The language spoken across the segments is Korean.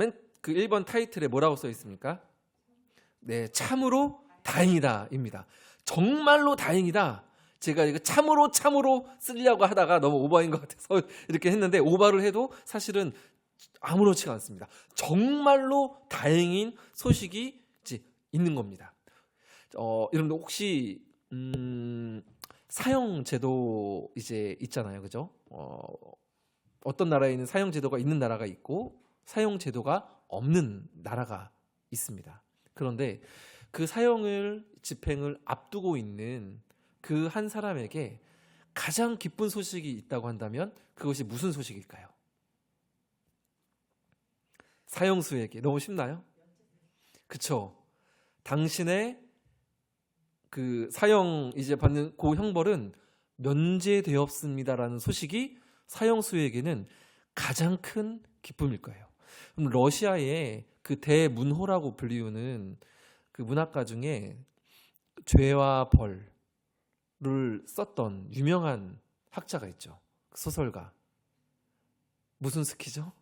맨 그 1번 타이틀에 뭐라고 써 있습니까? 네, 참으로 다행이다입니다. 정말로 다행이다. 제가 이거 참으로 쓰려고 하다가 너무 오버인 것 같아서 이렇게 했는데, 오버를 해도 사실은 아무렇지가 않습니다. 정말로 다행인 소식이 이제 있는 겁니다. 여러분들 혹시 사형 제도 이제 있잖아요, 그죠? 어떤 나라에는 사형 제도가 있는 나라가 있고 사형 제도가 없는 나라가 있습니다. 그런데 그 사형을 집행을 앞두고 있는 그 한 사람에게 가장 기쁜 소식이 있다고 한다면 그것이 무슨 소식일까요? 사형수에게. 너무 쉽나요? 그쵸? 당신의 그 사형 이제 받는 그 형벌은 면제되었습니다라는 소식이 사형수에게는 가장 큰 기쁨일 거예요. 그럼 러시아의 그 대문호라고 불리우는 그 문학가 중에 죄와 벌을 썼던 유명한 학자가 있죠. 소설가. 무슨 스키죠?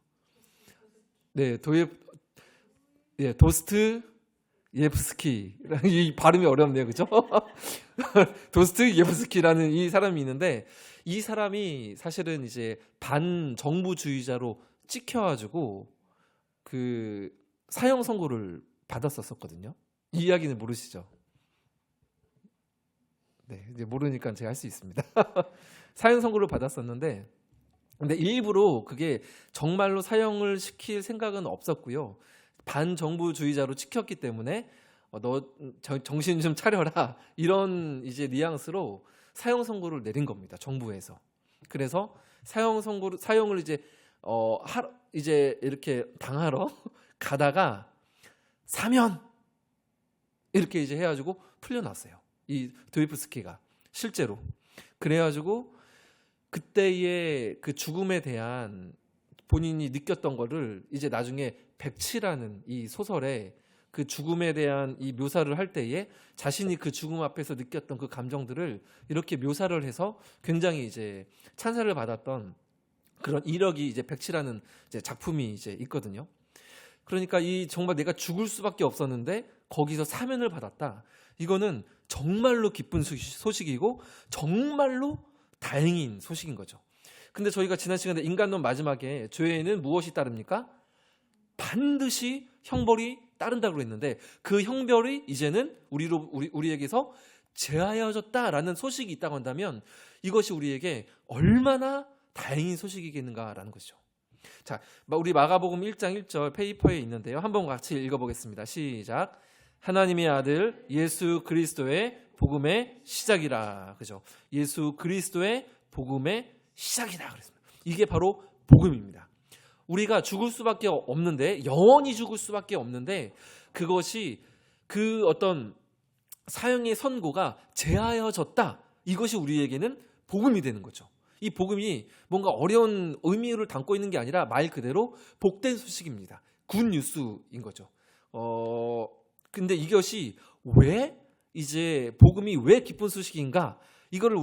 네, 도스트예프스키. 이 발음이 어렵네요, 그죠? 도스트예프스키라는 이 사람이 있는데, 이 사람이 사실은 이제 반정부주의자로 찍혀가지고 그 사형 선고를 받았었거든요. 이 이야기는 모르시죠? 네, 이제 모르니까 제가 할 수 있습니다. 사형 선고를 받았었는데, 근데 일부러 그게 정말로 사형을 시킬 생각은 없었고요. 반정부주의자로 찍혔기 때문에 너 정신 좀 차려라, 이런 이제 뉘앙스로 사형 선고를 내린 겁니다, 정부에서. 그래서 사형을 이제 이렇게 당하러 가다가 사면 이렇게 이제 해가지고 풀려났어요, 이 도이프스키가 실제로. 그래가지고 그때의 그 죽음에 대한 본인이 느꼈던 거를 이제 나중에 백치라는 이 소설에 그 죽음에 대한 이 묘사를 할 때에 자신이 그 죽음 앞에서 느꼈던 그 감정들을 이렇게 묘사를 해서 굉장히 이제 찬사를 받았던 그런 이력이 이제 백치라는 이제 작품이 이제 있거든요. 그러니까 이 정말 내가 죽을 수밖에 없었는데 거기서 사면을 받았다. 이거는 정말로 기쁜 소식이고 정말로 다행인 소식인 거죠. 근데 저희가 지난 시간에 인간론 마지막에 죄에는 무엇이 따릅니까? 반드시 형벌이 따른다고 했는데, 그 형벌이 이제는 우리에게서 제하여졌다라는 소식이 있다고 한다면 이것이 우리에게 얼마나 다행인 소식이겠는가라는 것이죠. 자, 우리 마가복음 1장 1절 페이퍼에 있는데요. 한번 같이 읽어보겠습니다. 시작. 하나님의 아들 예수 그리스도의 복음의 시작이라. 그죠? 예수 그리스도의 복음의 시작이다 그랬습니다. 이게 바로 복음입니다. 우리가 죽을 수밖에 없는데, 영원히 죽을 수밖에 없는데, 그것이 그 어떤 사형의 선고가 제하여졌다, 이것이 우리에게는 복음이 되는 거죠. 이 복음이 뭔가 어려운 의미를 담고 있는 게 아니라 말 그대로 복된 소식입니다. 굿 뉴스인 거죠. 근데 이것이 왜 이제 복음이 왜 기쁜 소식인가? 이거를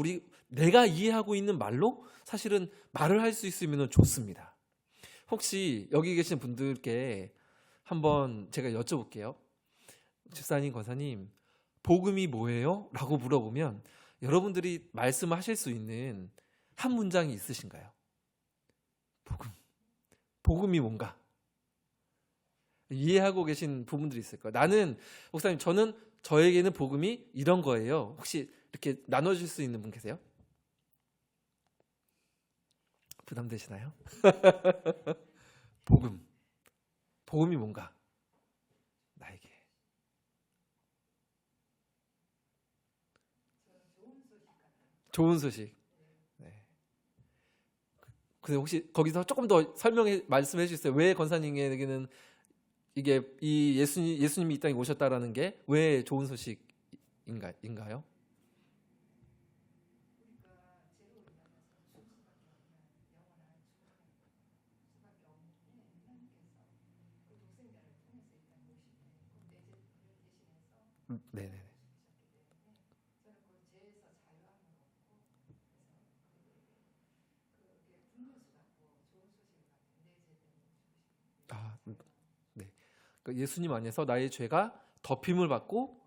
내가 이해하고 있는 말로 사실은 말을 할 수 있으면 좋습니다. 혹시 여기 계신 분들께 한번 제가 여쭤볼게요. 집사님, 권사님, 복음이 뭐예요? 라고 물어보면 여러분들이 말씀하실 수 있는 한 문장이 있으신가요? 복음이 뭔가? 이해하고 계신 부분들이 있을 거예요. 나는, 목사님, 저에게는 복음이 이런 거예요. 혹시 이렇게 나눠줄 수 있는 분 계세요? 부담되시나요? 복음이 뭔가? 나에게 좋은 소식. 네. 근데 혹시 거기서 조금 더 말씀해 주세요. 왜 권사님에게는 이게 이 예수님이 이 땅에 오셨다라는 게 왜 좋은 소식인가요? 네네. 아, 그러니까 예수님 안에서 나의 죄가 덮임을 받고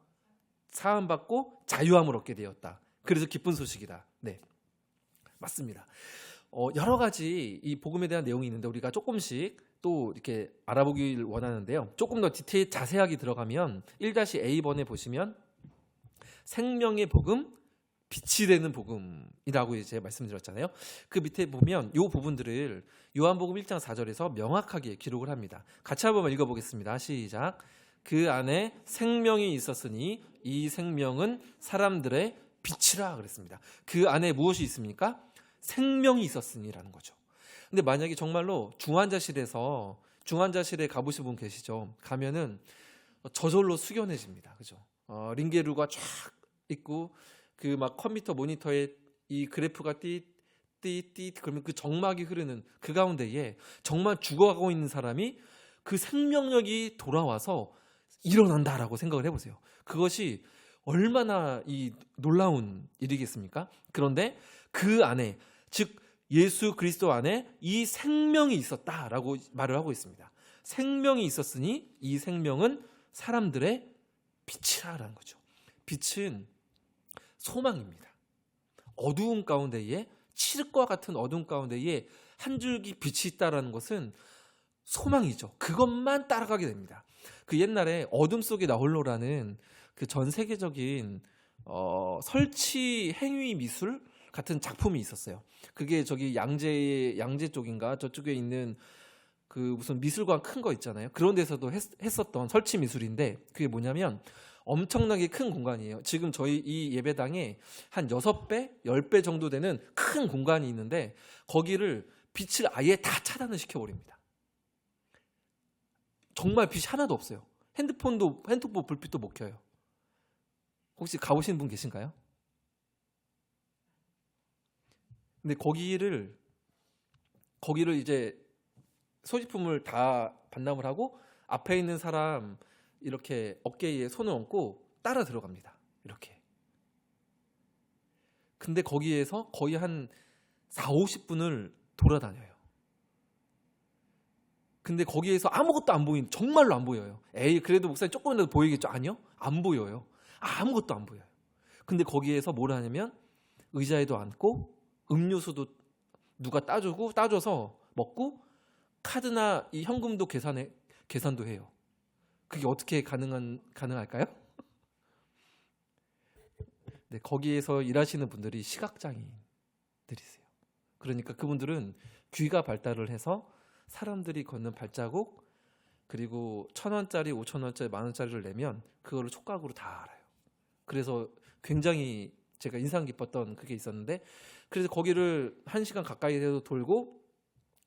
사함 받고 자유함을 얻게 되었다. 그래서 기쁜 소식이다. 네, 맞습니다. 여러 가지 이 복음에 대한 내용이 있는데 우리가 조금씩 또 이렇게 알아보길 원하는데요. 조금 더 디테일 자세하게 들어가면 1-A번에 보시면 생명의 복음, 빛이 되는 복음이라고 이제 말씀드렸잖아요. 그 밑에 보면 이 부분들을 요한복음 1장 4절에서 명확하게 기록을 합니다. 같이 한번 읽어보겠습니다. 시작. 그 안에 생명이 있었으니 이 생명은 사람들의 빛이라 그랬습니다. 그 안에 무엇이 있습니까? 생명이 있었으니라는 거죠. 근데 만약에 정말로 중환자실에 가보신 분 계시죠? 가면은 저절로 숙연해집니다. 그죠? 링게루가 쫙 있고 그 막 컴퓨터 모니터에 이 그래프가 띠 그러면 그 정막이 흐르는 그 가운데에 정말 죽어가고 있는 사람이 그 생명력이 돌아와서 일어난다라고 생각을 해보세요. 그것이 얼마나 이 놀라운 일이겠습니까? 그런데 그 안에, 즉 예수 그리스도 안에 이 생명이 있었다라고 말을 하고 있습니다. 생명이 있었으니 이 생명은 사람들의 빛이라는 거죠. 빛은 소망입니다. 어두운 가운데에, 칠흑과 같은 어두운 가운데에 한 줄기 빛이 있다라는 것은 소망이죠. 그것만 따라가게 됩니다. 그 옛날에 어둠 속에 나홀로라는 그 전 세계적인 설치 행위 미술 같은 작품이 있었어요. 그게 저기 양재 쪽인가 저쪽에 있는 그 무슨 미술관 큰 거 있잖아요. 그런 데서도 했었던 설치 미술인데 그게 뭐냐면 엄청나게 큰 공간이에요. 지금 저희 이 예배당에 한 6배, 10배 정도 되는 큰 공간이 있는데 거기를 빛을 아예 다 차단을 시켜버립니다. 정말 빛이 하나도 없어요. 핸드폰 불빛도 못 켜요. 혹시 가보신 분 계신가요? 근데 거기를 이제 소지품을 다 반납을 하고 앞에 있는 사람 이렇게 어깨에 손을 얹고 따라 들어갑니다. 이렇게. 근데 거기에서 거의 한 40-50분을 돌아다녀요. 근데 거기에서 아무것도 안 보이는, 정말로 안 보여요. 에이, 그래도 목사님 조금이라도 보이겠죠? 아니요. 안 보여요. 아무것도 안 보여요. 근데 거기에서 뭘 하냐면 의자에도 앉고 음료수도 누가 따줘서 먹고 카드나 이 현금도 계산도 해요. 그게 어떻게 가능할까요? 네, 거기에서 일하시는 분들이 시각장애인들이세요. 그러니까 그분들은 귀가 발달을 해서 사람들이 걷는 발자국 그리고 1,000원짜리, 5,000원짜리, 10,000원짜리를 내면 그거를 촉각으로 다 알아요. 그래서 굉장히 제가 인상 깊었던 그게 있었는데 그래서 거기를 1시간 가까이에도 돌고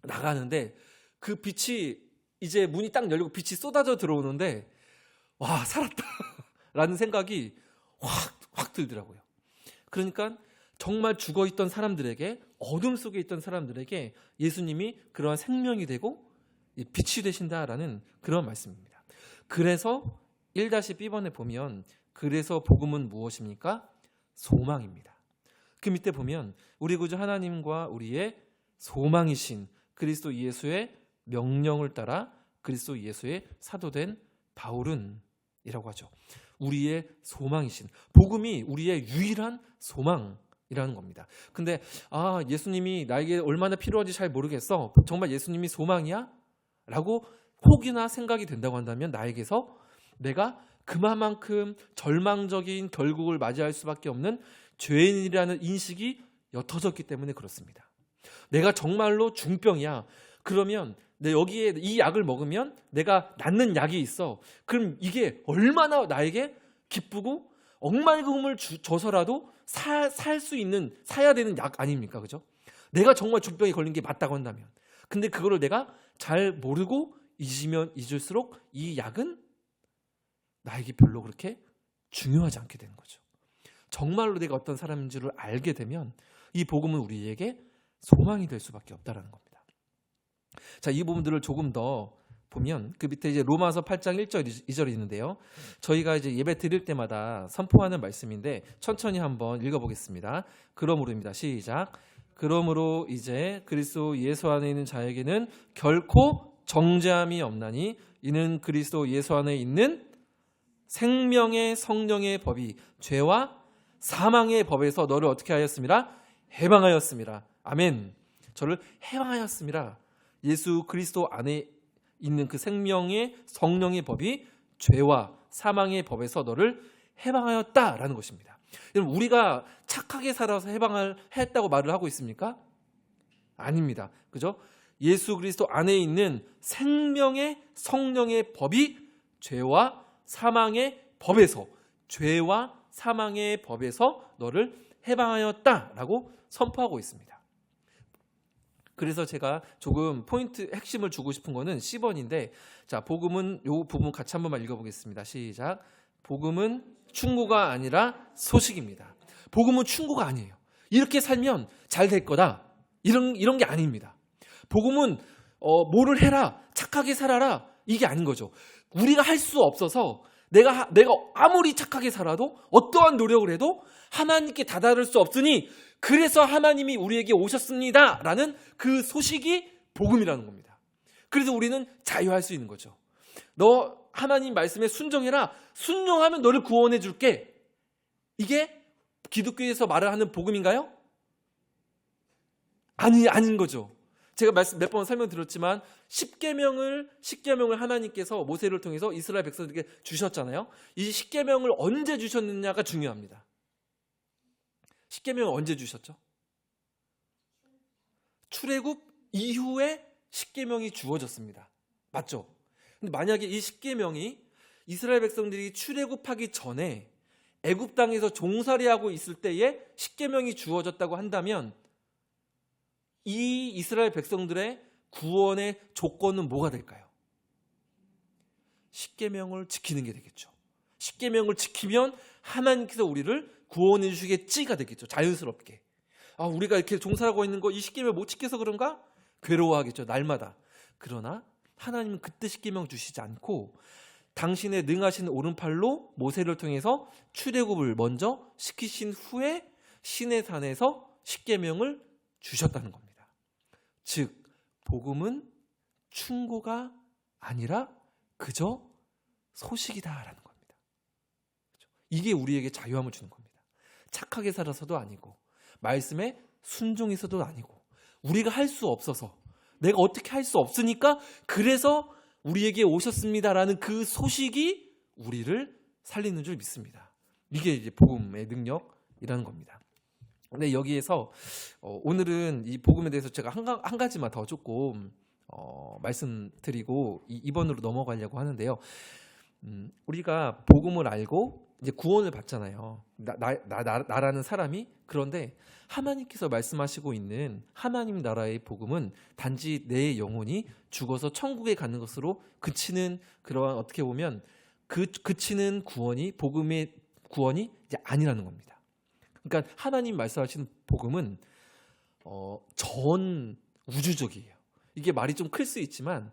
나가는데 그 빛이 이제 문이 딱 열리고 빛이 쏟아져 들어오는데 와, 살았다 라는 생각이 확 들더라고요. 그러니까 정말 죽어있던 사람들에게, 어둠 속에 있던 사람들에게 예수님이 그러한 생명이 되고 빛이 되신다라는 그런 말씀입니다. 그래서 1-B번에 보면 그래서 복음은 무엇입니까? 소망입니다. 그 밑에 보면 우리 구주 하나님과 우리의 소망이신 그리스도 예수의 명령을 따라 그리스도 예수의 사도된 바울은 이라고 하죠. 우리의 소망이신, 복음이 우리의 유일한 소망이라는 겁니다. 근데 예수님이 나에게 얼마나 필요한지 잘 모르겠어. 정말 예수님이 소망이야? 라고 혹이나 생각이 된다고 한다면 나에게서 내가 그만큼 절망적인 결국을 맞이할 수밖에 없는 죄인이라는 인식이 옅어졌기 때문에 그렇습니다. 내가 정말로 중병이야. 그러면 여기에 이 약을 먹으면 내가 낫는 약이 있어. 그럼 이게 얼마나 나에게 기쁘고 억만금을 줘서라도 살 수 있는, 사야 되는 약 아닙니까? 그죠? 내가 정말 중병에 걸린 게 맞다고 한다면. 근데 그거를 내가 잘 모르고 잊으면 잊을수록 이 약은 나에게 별로 그렇게 중요하지 않게 되는 거죠. 정말로 내가 어떤 사람인 줄을 알게 되면 이 복음은 우리에게 소망이 될 수밖에 없다라는 겁니다. 자, 이 부분들을 조금 더 보면 그 밑에 이제 로마서 8장 1절 2절이 있는데요. 저희가 이제 예배 드릴 때마다 선포하는 말씀인데 천천히 한번 읽어보겠습니다. 그러므로입니다. 시작. 그러므로 이제 그리스도 예수 안에 있는 자에게는 결코 정죄함이 없나니 이는 그리스도 예수 안에 있는 생명의 성령의 법이 죄와 사망의 법에서 너를 어떻게 하였습니다? 해방하였습니다. 아멘. 저를 해방하였습니다. 예수 그리스도 안에 있는 그 생명의 성령의 법이 죄와 사망의 법에서 너를 해방하였다라는 것입니다. 여러분, 우리가 착하게 살아서 해방을 했다고 말을 하고 있습니까? 아닙니다. 그죠? 예수 그리스도 안에 있는 생명의 성령의 법이 죄와 사망의 법에서, 죄와 사망의 법에서 너를 해방하였다라고 선포하고 있습니다. 그래서 제가 조금 포인트 핵심을 주고 싶은 거는 10번인데, 자, 복음은 요 부분 같이 한 번만 읽어보겠습니다. 시작. 복음은 충고가 아니라 소식입니다. 복음은 충고가 아니에요. 이렇게 살면 잘 될 거다, 이런 게 아닙니다. 복음은 뭐를 해라, 착하게 살아라, 이게 아닌 거죠. 우리가 할 수 없어서 내가 아무리 착하게 살아도, 어떠한 노력을 해도 하나님께 다다를 수 없으니 그래서 하나님이 우리에게 오셨습니다 라는 그 소식이 복음이라는 겁니다. 그래서 우리는 자유할 수 있는 거죠. 너 하나님 말씀에 순종해라, 순종하면 너를 구원해 줄게. 이게 기독교에서 말을 하는 복음인가요? 아닌 거죠. 제가 몇 번 설명드렸지만 10계명을 하나님께서 모세를 통해서 이스라엘 백성들에게 주셨잖아요. 이 10계명을 언제 주셨느냐가 중요합니다. 10계명을 언제 주셨죠? 출애굽 이후에 10계명이 주어졌습니다. 맞죠? 근데 만약에 이 10계명이 이스라엘 백성들이 출애굽하기 전에 애굽 땅에서 종살이하고 있을 때에 10계명이 주어졌다고 한다면 이 이스라엘 백성들의 구원의 조건은 뭐가 될까요? 10계명을 지키는 게 되겠죠. 10계명을 지키면 하나님께서 우리를 구원해 주시겠지가 되겠죠. 자연스럽게. 아, 우리가 이렇게 종살하고 있는 거 이 10계명 못 지켜서 그런가? 괴로워하겠죠. 날마다. 그러나 하나님은 그때 10계명 주시지 않고 당신의 능하신 오른팔로 모세를 통해서 출애굽을 먼저 시키신 후에 시내산에서 10계명을 주셨다는 겁니다. 즉 복음은 충고가 아니라 그저 소식이다라는 겁니다. 이게 우리에게 자유함을 주는 겁니다. 착하게 살아서도 아니고 말씀에 순종해서도 아니고 우리가 할 수 없어서, 내가 어떻게 할 수 없으니까 그래서 우리에게 오셨습니다라는 그 소식이 우리를 살리는 줄 믿습니다. 이게 이제 복음의 능력이라는 겁니다. 근데 여기에서 오늘은 이 복음에 대해서 제가 한 가지만 더 조금 말씀드리고 2번으로 넘어가려고 하는데요. 우리가 복음을 알고 이제 구원을 받잖아요. 나라는 사람이. 그런데 하나님께서 말씀하시고 있는 하나님 나라의 복음은 단지 내 영혼이 죽어서 천국에 가는 것으로 그치는, 그러한 어떻게 보면 그치는 구원이, 복음의 구원이 이제 아니라는 겁니다. 그러니까 하나님 말씀하시는 복음은 전 우주적이에요. 이게 말이 좀 클 수 있지만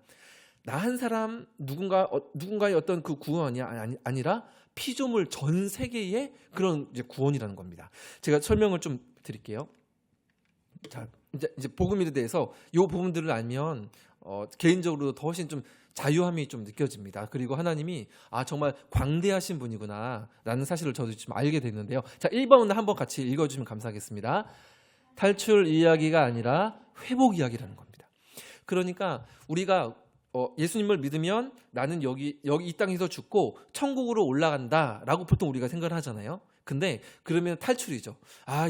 나 한 사람 누군가의 어떤 그 구원이 아니라 피조물 전 세계의 그런 이제 구원이라는 겁니다. 제가 설명을 좀 드릴게요. 자, 이제 복음에 대해서 이 부분들을 알면 개인적으로 더 훨씬 좀 자유함이 좀 느껴집니다. 그리고 하나님이 정말 광대하신 분이구나 라는 사실을 저도 좀 알게 됐는데요. 자, 1번은 한번 같이 읽어주시면 감사하겠습니다. 탈출 이야기가 아니라 회복 이야기라는 겁니다. 그러니까 우리가 예수님을 믿으면 나는 여기 이 땅에서 죽고 천국으로 올라간다라고 보통 우리가 생각을 하잖아요. 근데 그러면 탈출이죠.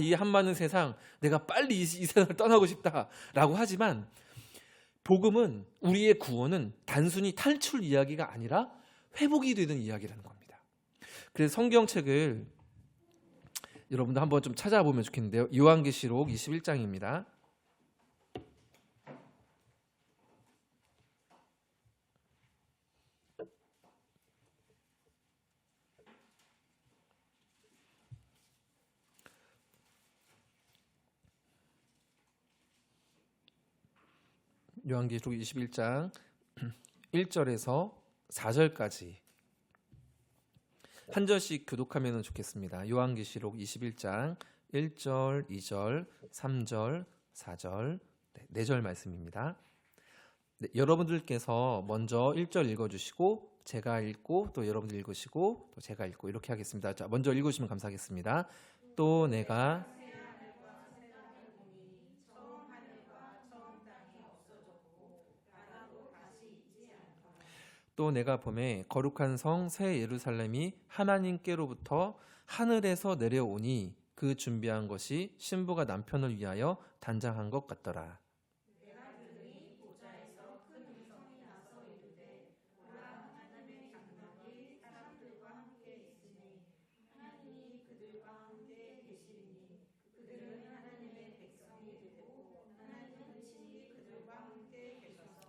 이 한많은 세상, 내가 빨리 이 세상을 떠나고 싶다라고 하지만 복음은, 우리의 구원은 단순히 탈출 이야기가 아니라 회복이 되는 이야기라는 겁니다. 그래서 성경책을 여러분도 한번 좀 찾아보면 좋겠는데요. 요한계시록 21장입니다. 요한계시록 21장 1절에서 4절까지 한 절씩 교독하면 좋겠습니다. 요한계시록 21장 1절, 2절, 3절, 4절, 4절 말씀입니다. 네, 여러분들께서 먼저 1절 읽어주시고 제가 읽고 또 여러분들 읽으시고 또 제가 읽고 이렇게 하겠습니다. 자, 먼저 읽으시면 감사하겠습니다. 또 내가 봄에 거룩한 성 새 예루살렘이 하나님께로부터 하늘에서 내려오니 그 준비한 것이 신부가 남편을 위하여 단장한 것 같더라.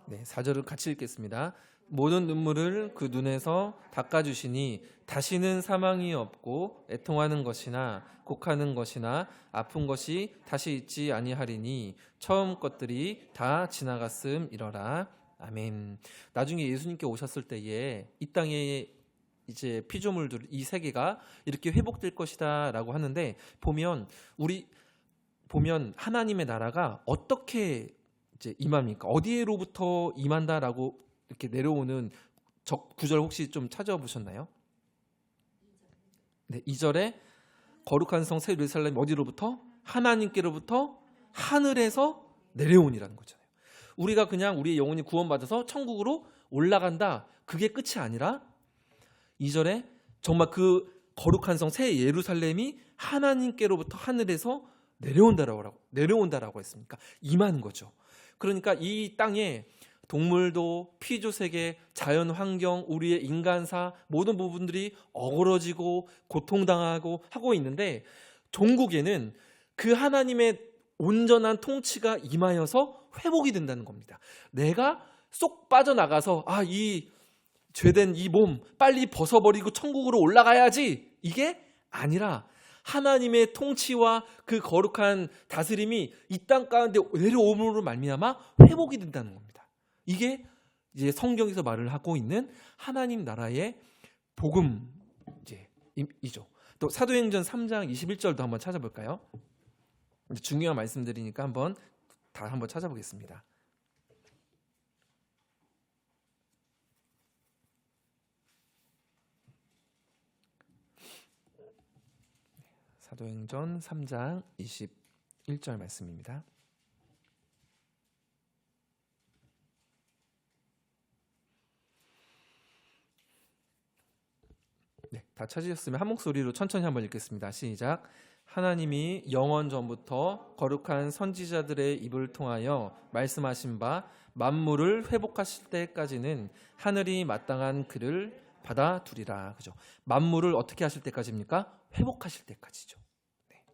네, 4절을 같이 읽겠습니다. 모든 눈물을 그 눈에서 닦아주시니 다시는 사망이 없고 애통하는 것이나 곡하는 것이나 아픈 것이 다시 있지 아니하리니 처음 것들이 다 지나갔음이러라. 아멘. 나중에 예수님께 오셨을 때에 이 땅에 이제 피조물들 이 세계가 이렇게 회복될 것이다라고 하는데 보면 하나님의 나라가 어떻게 이제 임합니까? 어디로부터 임한다라고 이렇게 내려오는 구절 혹시 좀 찾아보셨나요? 네, 2절에 거룩한 성 새 예루살렘 어디로부터? 하나님께로부터 하늘에서 내려온이라는 거잖아요. 우리가 그냥 우리의 영혼이 구원받아서 천국으로 올라간다. 그게 끝이 아니라 2절에 정말 그 거룩한 성 새 예루살렘이 하나님께로부터 하늘에서 내려온다라고 했습니까? 임하는 거죠. 그러니까 이 땅에 동물도 피조세계, 자연환경, 우리의 인간사 모든 부분들이 어그러지고 고통당하고 하고 있는데 종국에는 그 하나님의 온전한 통치가 임하여서 회복이 된다는 겁니다. 내가 쏙 빠져나가서 이 죄된 이 몸 빨리 벗어버리고 천국으로 올라가야지 이게 아니라 하나님의 통치와 그 거룩한 다스림이 이 땅 가운데 내려옴으로 말미암아 회복이 된다는 겁니다. 이게 이제 성경에서 말을 하고 있는 하나님 나라의 복음이죠. 또 사도행전 3장 21절도 한번 찾아볼까요? 중요한 말씀드리니까 한번 찾아보겠습니다. 사도행전 3장 21절 말씀입니다. 네, 다 찾으셨으면 한 목소리로 천천히 한번 읽겠습니다. 시작. 하나님이 영원 전부터 거룩한 선지자들의 입을 통하여 말씀하신 바 만물을 회복하실 때까지는 하늘이 마땅한 그를 받아두리라. 그죠? 만물을 어떻게 하실 때까지입니까? 회복하실 때까지죠. 네.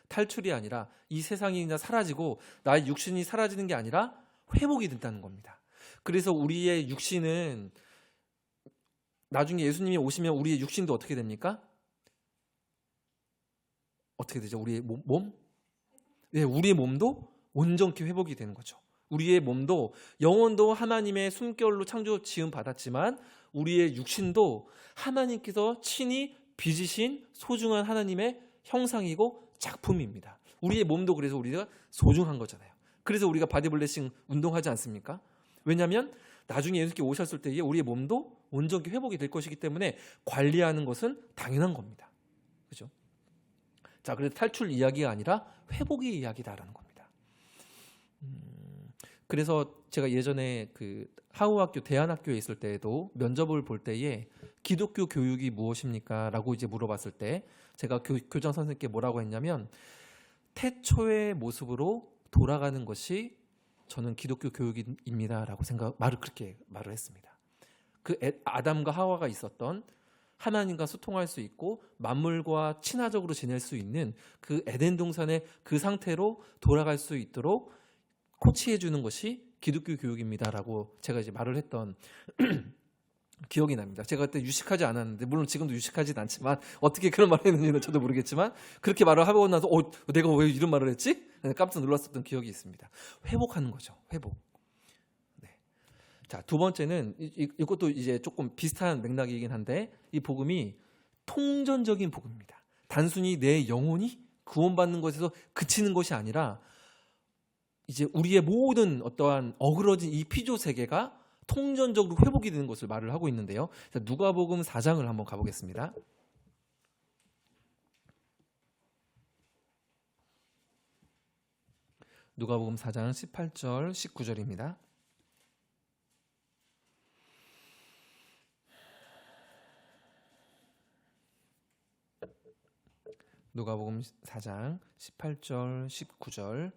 탈출이 아니라 이 세상이 그냥 사라지고 나의 육신이 사라지는 게 아니라 회복이 된다는 겁니다. 그래서 우리의 육신은 나중에 예수님이 오시면 우리의 육신도 어떻게 됩니까? 어떻게 되죠? 우리의 몸? 네, 우리의 몸도 온전히 회복이 되는 거죠. 우리의 몸도 영혼도 하나님의 숨결로 창조 지음 받았지만 우리의 육신도 하나님께서 친히 빚으신 소중한 하나님의 형상이고 작품입니다. 우리의 몸도 그래서 우리가 소중한 거잖아요. 그래서 우리가 바디블레싱 운동하지 않습니까? 왜냐하면 나중에 예수님께 오셨을 때에 우리의 몸도 온전히 회복이 될 것이기 때문에 관리하는 것은 당연한 겁니다. 그죠? 자, 그래서 탈출 이야기가 아니라 회복의 이야기다라는 겁니다. 그래서 제가 예전에 그 하우학교 대안학교에 있을 때에도 면접을 볼 때에 기독교 교육이 무엇입니까? 라고 이제 물어봤을 때 제가 교장 선생님께 뭐라고 했냐면 태초의 모습으로 돌아가는 것이 저는 기독교 교육입니다라고 그렇게 말을 했습니다. 그 아담과 하와가 있었던 하나님과 소통할 수 있고 만물과 친화적으로 지낼 수 있는 그 에덴 동산의 그 상태로 돌아갈 수 있도록 코치해 주는 것이 기독교 교육입니다라고 제가 이제 말을 했던 기억이 납니다. 제가 그때 유식하지 않았는데 물론 지금도 유식하진 않지만 어떻게 그런 말을 했는지는 저도 모르겠지만 그렇게 말을 하고 나서 내가 왜 이런 말을 했지? 깜짝 놀랐었던 기억이 있습니다. 회복하는 거죠. 회복. 네. 자, 두 번째는 이것도 이제 조금 비슷한 맥락이긴 한데 이 복음이 통전적인 복음입니다. 단순히 내 영혼이 구원받는 것에서 그치는 것이 아니라 이제 우리의 모든 어떠한 어그러진 이 피조 세계가 통전적으로 회복이 되는 것을 말을 하고 있는데요. 누가복음 4장을 한번 가보겠습니다. 누가복음 4장 18절 19절입니다. 누가복음 4장 18절 19절.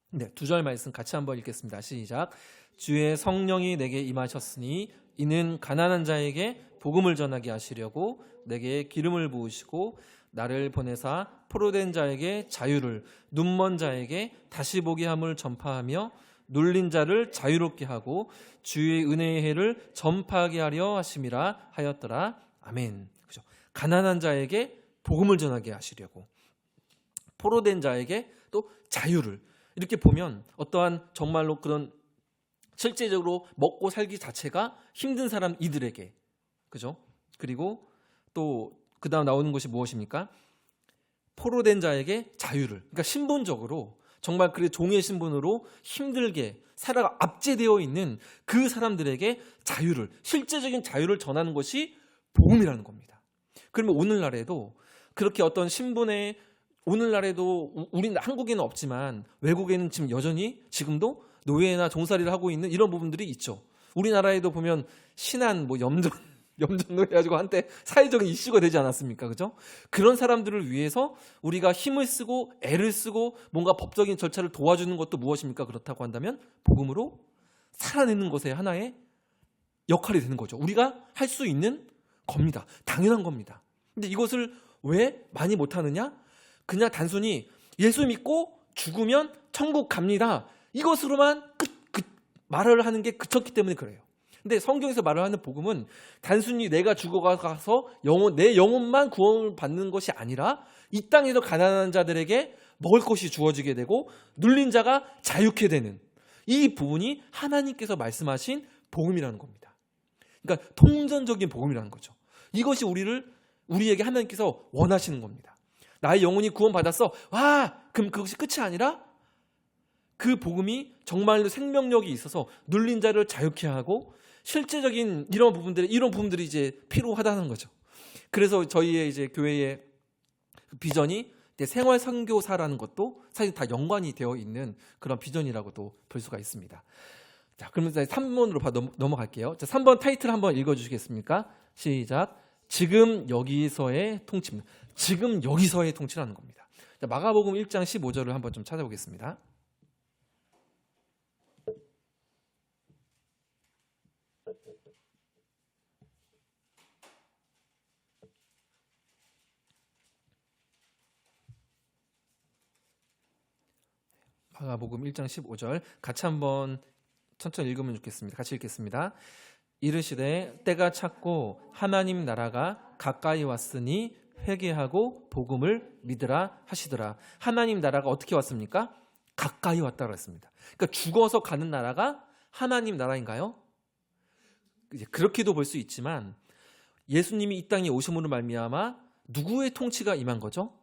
네, 두 절 말씀 같이 한번 읽겠습니다. 시작. 주의 성령이 내게 임하셨으니 이는 가난한 자에게 복음을 전하게 하시려고 내게 기름을 부으시고 나를 보내사 포로된 자에게 자유를, 눈먼 자에게 다시 보게 함을 전파하며 눌린 자를 자유롭게 하고 주의 은혜의 해를 전파하게 하려 하심이라 하였더라. 아멘. 그죠? 가난한 자에게 복음을 전하게 하시려고, 포로된 자에게 또 자유를. 이렇게 보면 어떠한 정말로 그런 실제적으로 먹고 살기 자체가 힘든 사람 이들에게, 그죠? 그리고 또 그다음 나오는 것이 무엇입니까? 포로된 자에게 자유를. 그러니까 신분적으로 정말 그 종의 신분으로 힘들게 살아가 압제되어 있는 그 사람들에게 자유를, 실제적인 자유를 전하는 것이 복음이라는 겁니다. 그러면 오늘날에도 그렇게 어떤 신분에, 오늘날에도 우리는 한국에는 없지만 외국에는 지금 여전히 지금도 노예나 종살이를 하고 있는 이런 부분들이 있죠. 우리나라에도 보면 신한 염전노예 가지고 한때 사회적인 이슈가 되지 않았습니까? 그죠? 그런 사람들을 위해서 우리가 힘을 쓰고 애를 쓰고 뭔가 법적인 절차를 도와주는 것도 무엇입니까? 그렇다고 한다면 복음으로 살아내는 것의 하나의 역할이 되는 거죠. 우리가 할 수 있는 겁니다. 당연한 겁니다. 근데 이것을 왜 많이 못하느냐? 그냥 단순히 예수 믿고 죽으면 천국 갑니다. 이것으로만 말을 하는 게 그쳤기 때문에 그래요. 근데 성경에서 말을 하는 복음은 단순히 내가 죽어가서 내 영혼만 구원을 받는 것이 아니라 이 땅에서 가난한 자들에게 먹을 것이 주어지게 되고 눌린 자가 자유케 되는 이 부분이 하나님께서 말씀하신 복음이라는 겁니다. 그러니까 통전적인 복음이라는 거죠. 이것이 우리에게 하나님께서 원하시는 겁니다. 나의 영혼이 구원받았어. 와! 그럼 그것이 끝이 아니라 그 복음이 정말로 생명력이 있어서 눌린 자를 자유케 하고 실제적인 이런 부분들이 이제 필요하다는 거죠. 그래서 저희의 이제 교회의 비전이 생활 선교사라는 것도 사실 다 연관이 되어 있는 그런 비전이라고도 볼 수가 있습니다. 자, 그러면 3번으로 넘어갈게요. 자, 3번 타이틀 한번 읽어주시겠습니까? 시작. 지금 여기서의 통치입니다. 지금 여기서의 통치라는 겁니다. 자, 마가복음 1장 15절을 한번 좀 찾아보겠습니다. 마가복음 1장 15절 같이 한번 천천히 읽으면 좋겠습니다. 같이 읽겠습니다. 이르시되 때가 찼고 하나님 나라가 가까이 왔으니 회개하고 복음을 믿으라 하시더라. 하나님 나라가 어떻게 왔습니까? 가까이 왔다고 했습니다. 그러니까 죽어서 가는 나라가 하나님 나라인가요? 이제 그렇게도 볼 수 있지만 예수님이 이 땅에 오심으로 말미암아 누구의 통치가 임한 거죠?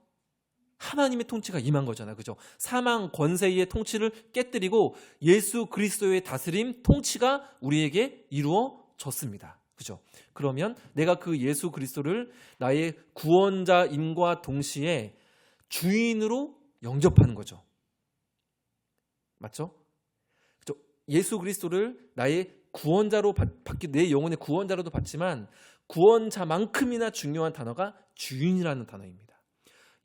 하나님의 통치가 임한 거잖아요. 그죠? 사망 권세의 통치를 깨뜨리고 예수 그리스도의 다스림 통치가 우리에게 이루어졌습니다. 그죠? 그러면 내가 그 예수 그리스도를 나의 구원자임과 동시에 주인으로 영접하는 거죠. 맞죠? 그죠? 예수 그리스도를 나의 구원자로 받기, 내 영혼의 구원자로도 받지만 구원자만큼이나 중요한 단어가 주인이라는 단어입니다.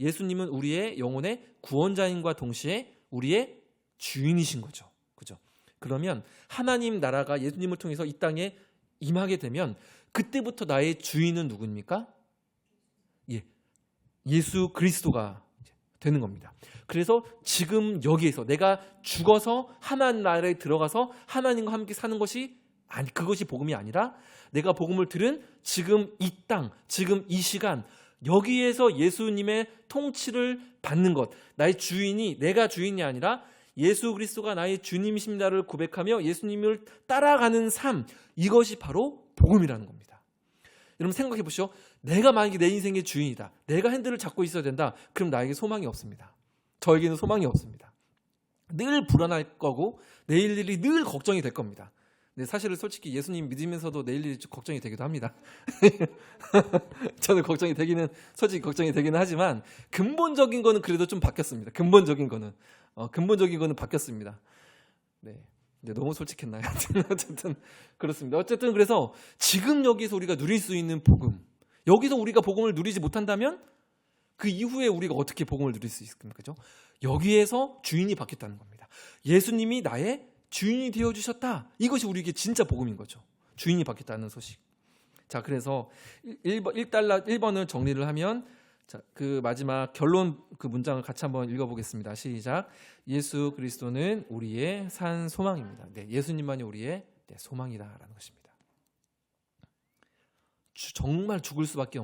예수님은 우리의 영혼의 구원자인과 동시에 우리의 주인이신 거죠. 그죠? 그러면 하나님 나라가 예수님을 통해서 이 땅에 임하게 되면 그때부터 나의 주인은 누구입니까? 예수 그리스도가 되는 겁니다. 그래서 지금 여기에서 내가 죽어서 하나님 나라에 들어가서 하나님과 함께 사는 것이 그것이 복음이 아니라 내가 복음을 들은 지금 이 땅, 지금 이 시간 여기에서 예수님의 통치를 받는 것, 나의 주인이 내가 주인이 아니라 예수 그리스도가 나의 주님이십니다를 고백하며 예수님을 따라가는 삶, 이것이 바로 복음이라는 겁니다. 여러분 생각해 보시오. 내가 만약에 내 인생의 주인이다, 내가 핸들을 잡고 있어야 된다, 그럼 나에게 소망이 없습니다. 저에게는 소망이 없습니다. 늘 불안할 거고 내일 일이 늘 걱정이 될 겁니다. 근데 사실은 솔직히 예수님 믿으면서도 내일 일이 좀 걱정이 되기도 합니다. 저는 걱정이 되기는 솔직히 걱정이 되기는 하지만 근본적인 거는 그래도 좀 바뀌었습니다. 근본적인 거는 바뀌었습니다. 네. 근데 너무 솔직했나요? 어쨌든 그렇습니다. 어쨌든 그래서 지금 여기서 우리가 누릴 수 있는 복음, 여기서 우리가 복음을 누리지 못한다면 그 이후에 우리가 어떻게 복음을 누릴 수 있습니까? 그죠? 여기에서 주인이 바뀌었다는 겁니다. 예수님이 나의 주인이 되어주셨다. 이것이 우리에게 진짜 복음인 거죠. 주인이 바뀌었다는 소식. 자, 그래서 1번을 정리를 하면, 자, 그 마지막 결론 그 문장을 같이 한번 읽어보겠습니다. 시작. 예수 그리스도는 우리의 산 소망입니다. 네, 예수님만이 우리의 소망이다라는 것입니다. 정말 죽을 수밖에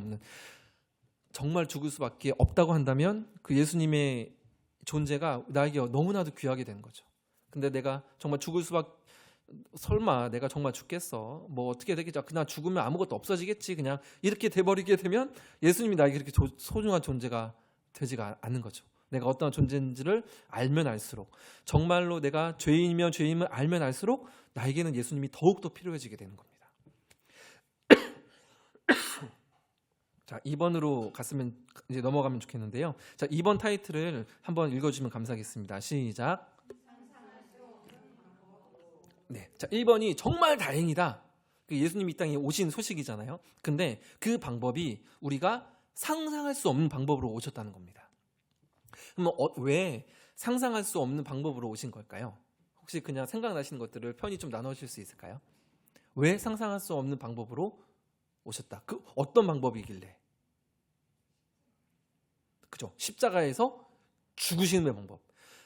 없다고 한다면 그 예수님의 존재가 나에게 너무나도 귀하게 되는 거죠. 근데 내가 정말 설마 내가 정말 죽겠어? 뭐 어떻게 되겠죠? 그냥 죽으면 아무것도 없어지겠지. 그냥 이렇게 돼버리게 되면 예수님이 나에게 그렇게 소중한 존재가 되지가 않는 거죠. 내가 어떤 존재인지를 알면 알수록, 정말로 내가 죄인이면 죄인을 알면 알수록 나에게는 예수님이 더욱더 필요해지게 되는 겁니다. 자, 2번으로 갔으면 이제 넘어가면 좋겠는데요. 자, 2번 타이틀을 한번 읽어주시면 감사하겠습니다. 시작. 네, 자, 1번이 정말 다행이다. 그 예수님이 이 땅에 오신 소식이잖아요. 근데 그 방법이 우리가 상상할 수 없는 방법으로 오셨다는 겁니다. 그럼 왜 상상할 수 없는 방법으로 오신 걸까요? 혹시 그냥 생각나시는 것들을 편히 좀 나누실 수 있을까요? 왜 상상할 수 없는 방법으로 오셨다? 그 어떤 방법이길래? 그죠? 십자가에서 죽으시는 방법.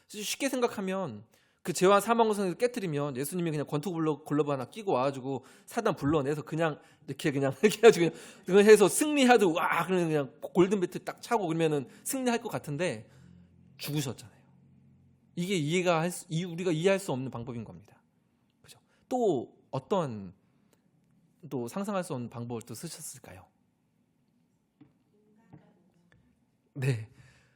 쉽게 생각하면 그 죄와 사망을 깨뜨리면 예수님이 그냥 권투 글러브 하나 끼고 와가지고 사단 불러내서 그냥 이렇게 해가지고 그냥 해서 승리하도 와 그냥 골든 배트 딱 차고 그러면은 승리할 것 같은데 죽으셨잖아요. 이게 우리가 이해할 수 없는 방법인 겁니다. 그죠? 또 어떤 또 상상할 수 없는 방법을 또 쓰셨을까요? 네,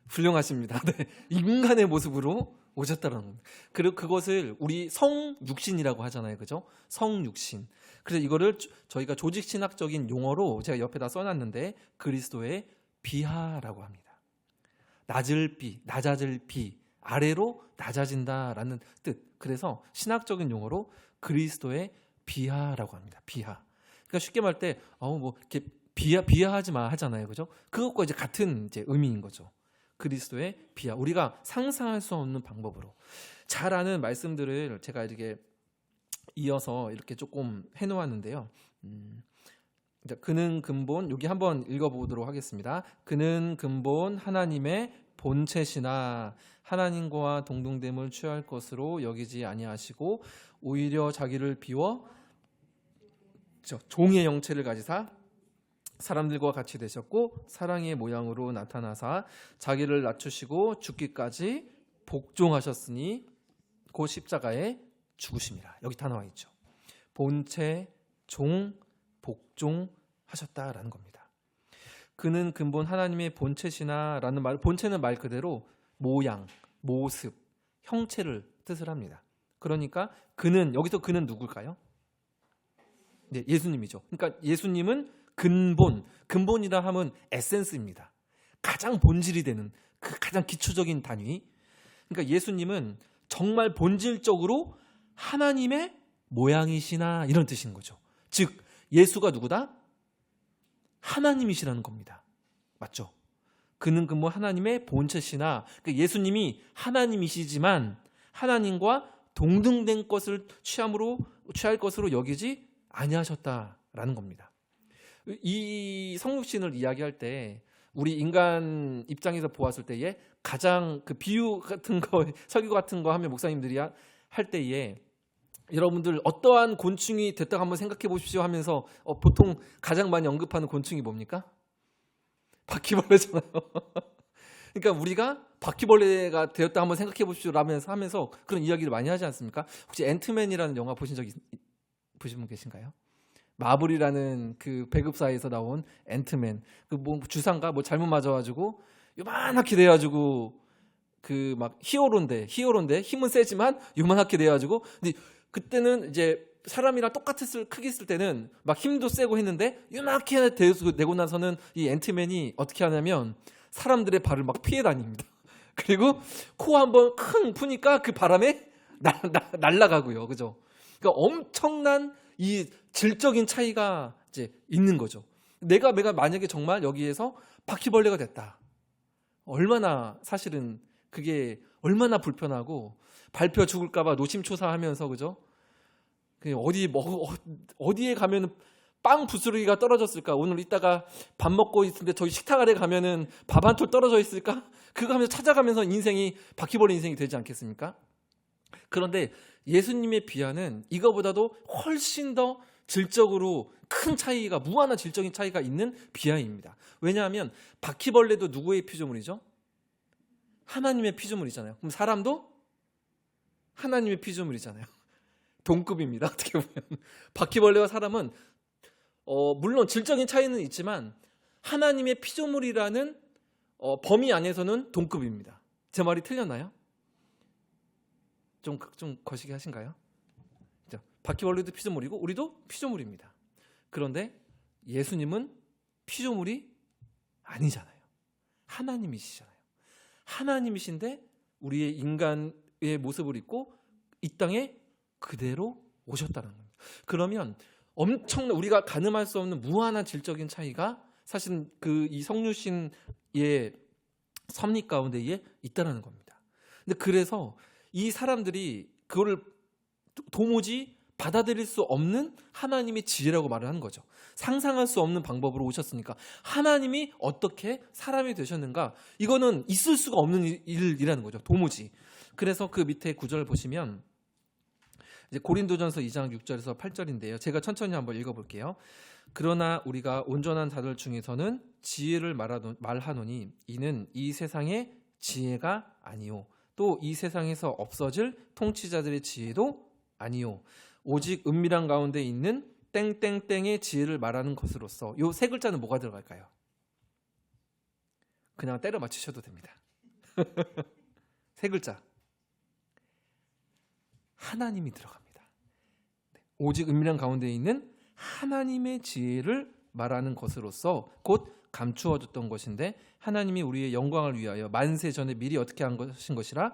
훌륭하십니다. 네, 인간의 모습으로 오셨다는 겁니다. 그리고 그것을 우리 성육신이라고 하잖아요, 그죠? 성육신. 그래서 이거를 저희가 조직신학적인 용어로 제가 옆에다 써놨는데 그리스도의 비하라고 합니다. 낮아질 비, 아래로 낮아진다라는 뜻. 그래서 신학적인 용어로 그리스도의 비하라고 합니다. 비하. 그러니까 쉽게 말할 때 뭐 이렇게 비하하지 마 하잖아요, 그죠? 그것과 이제 같은 이제 의미인 거죠. 그리스도의 비하. 우리가 상상할 수 없는 방법으로. 잘 아는 말씀들을 제가 이렇게 이어서 이렇게 조금 해놓았는데요. 그는 근본, 여기 한번 읽어보도록 하겠습니다. 그는 근본 하나님의 본체시나 하나님과 동등됨을 취할 것으로 여기지 아니하시고 오히려 자기를 비워 종의 형체를 가지사 사람들과 같이 되셨고 사랑의 모양으로 나타나사 자기를 낮추시고 죽기까지 복종하셨으니 곧 십자가에 죽으심이라. 여기 다 나와 있죠. 본체, 종, 복종하셨다라는 겁니다. 그는 근본 하나님의 본체시나 라는 말, 본체는 말 그대로 모양, 모습, 형체를 뜻을 합니다. 그러니까 여기서 그는 누굴까요? 네, 예수님이죠. 그러니까 예수님은 근본이라 하면 에센스입니다. 가장 본질이 되는 그 가장 기초적인 단위. 그러니까 예수님은 정말 본질적으로 하나님의 모양이시나 이런 뜻인 거죠. 즉 예수가 누구다? 하나님이시라는 겁니다. 맞죠? 그는 근본 하나님의 본체시나 그러니까 예수님이 하나님이시지만 하나님과 동등된 것을 취할 것으로 여기지 아니하셨다라는 겁니다. 이 성육신을 이야기할 때 우리 인간 입장에서 보았을 때에 가장 그 비유 같은 거, 설교 같은 거 하면 목사님들이 할 때에 여러분들 어떠한 곤충이 됐다고 한번 생각해 보십시오 하면서 보통 가장 많이 언급하는 곤충이 뭡니까? 바퀴벌레잖아요. 그러니까 우리가 바퀴벌레가 되었다 한번 생각해 보십시오 하면서 그런 이야기를 많이 하지 않습니까? 혹시 앤트맨이라는 영화 보신 분 계신가요? 마블이라는 그 배급사에서 나온 앤트맨, 그 뭐 주사인가 뭐 잘못 맞아가지고 요만하게 돼가지고 그 막 히어로인데 힘은 세지만 요만하게 돼가지고, 근데 그때는 이제 사람이랑 똑같았을 크기 있을 때는 막 힘도 세고 했는데 요만하게 되고 나서는 이 앤트맨이 어떻게 하냐면 사람들의 발을 막 피해 다닙니다. 그리고 코 한번 큰 푸니까 그 바람에 날아가고요, 그죠? 그러니까 엄청난 이 질적인 차이가 이제 있는 거죠. 내가 만약에 정말 여기에서 바퀴벌레가 됐다. 얼마나 사실은 그게 얼마나 불편하고 밟혀 죽을까봐 노심초사하면서, 그죠? 어디에 가면은 빵 부스러기가 떨어졌을까? 오늘 이따가 밥 먹고 있는데 저희 식탁 아래 가면은 밥 한 톨 떨어져 있을까? 그거 하면서 찾아가면서 인생이 바퀴벌레 인생이 되지 않겠습니까? 그런데 예수님의 비하는 이거보다도 훨씬 더 질적으로 큰 차이가, 무한한 질적인 차이가 있는 비하입니다. 왜냐하면 바퀴벌레도 누구의 피조물이죠? 하나님의 피조물이잖아요. 그럼 사람도 하나님의 피조물이잖아요. 동급입니다. 어떻게 보면 바퀴벌레와 사람은 물론 질적인 차이는 있지만 하나님의 피조물이라는 범위 안에서는 동급입니다. 제 말이 틀렸나요? 좀 거시기 하신가요? 바퀴벌레도 피조물이고 우리도 피조물입니다. 그런데 예수님은 피조물이 아니잖아요. 하나님이시잖아요. 하나님이신데 우리의 인간의 모습을 입고 이 땅에 그대로 오셨다는 겁니다. 그러면 엄청난, 우리가 가늠할 수 없는 무한한 질적인 차이가 사실은 이 성육신의 섭리 가운데에 있다는 겁니다. 근데 그래서 이 사람들이 그거를 도무지 받아들일 수 없는 하나님의 지혜라고 말을 하는 거죠. 상상할 수 없는 방법으로 오셨으니까 하나님이 어떻게 사람이 되셨는가, 이거는 있을 수가 없는 일이라는 거죠. 도무지. 그래서 그 밑에 구절을 보시면 이제 고린도전서 2장 6절에서 8절인데요. 제가 천천히 한번 읽어볼게요. 그러나 우리가 온전한 자들 중에서는 지혜를 말하노니 이는 이 세상의 지혜가 아니요 또 이 세상에서 없어질 통치자들의 지혜도 아니요 오직 은밀한 가운데 있는 땡땡땡의 지혜를 말하는 것으로서, 요 세 글자는 뭐가 들어갈까요? 그냥 때려 맞추셔도 됩니다. 세 글자. 하나님이 들어갑니다. 오직 은밀한 가운데 있는 하나님의 지혜를 말하는 것으로서 곧 감추어졌던 것인데 하나님이 우리의 영광을 위하여 만세 전에 미리 어떻게 하신 것이라?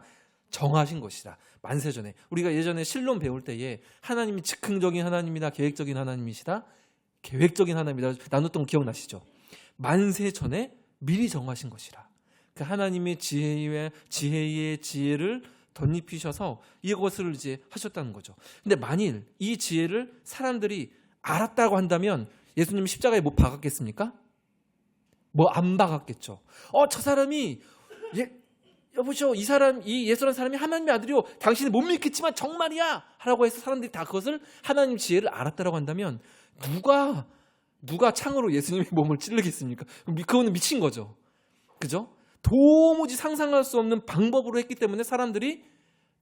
정하신 것이라. 만세 전에. 우리가 예전에 실론 배울 때에 하나님이 즉흥적인 하나님이다, 계획적인 하나님이시다, 계획적인 하나님이다 나눴던 거 기억나시죠? 만세 전에 미리 정하신 것이라. 그 하나님의 지혜의 지혜를 덧입히셔서 이것을 이제 하셨다는 거죠. 근데 만일 이 지혜를 사람들이 알았다고 한다면 예수님 십자가에 못 박았겠습니까? 뭐 안 박았겠죠. 저 사람이 여보시오, 이 예수라는 사람이 하나님의 아들이요, 당신은 못 믿겠지만 정말이야 하라고 해서 사람들이 다 그것을 하나님 지혜를 알았다고 한다면 누가 창으로 예수님의 몸을 찌르겠습니까? 그거는 미친 거죠. 그죠? 도무지 상상할 수 없는 방법으로 했기 때문에 사람들이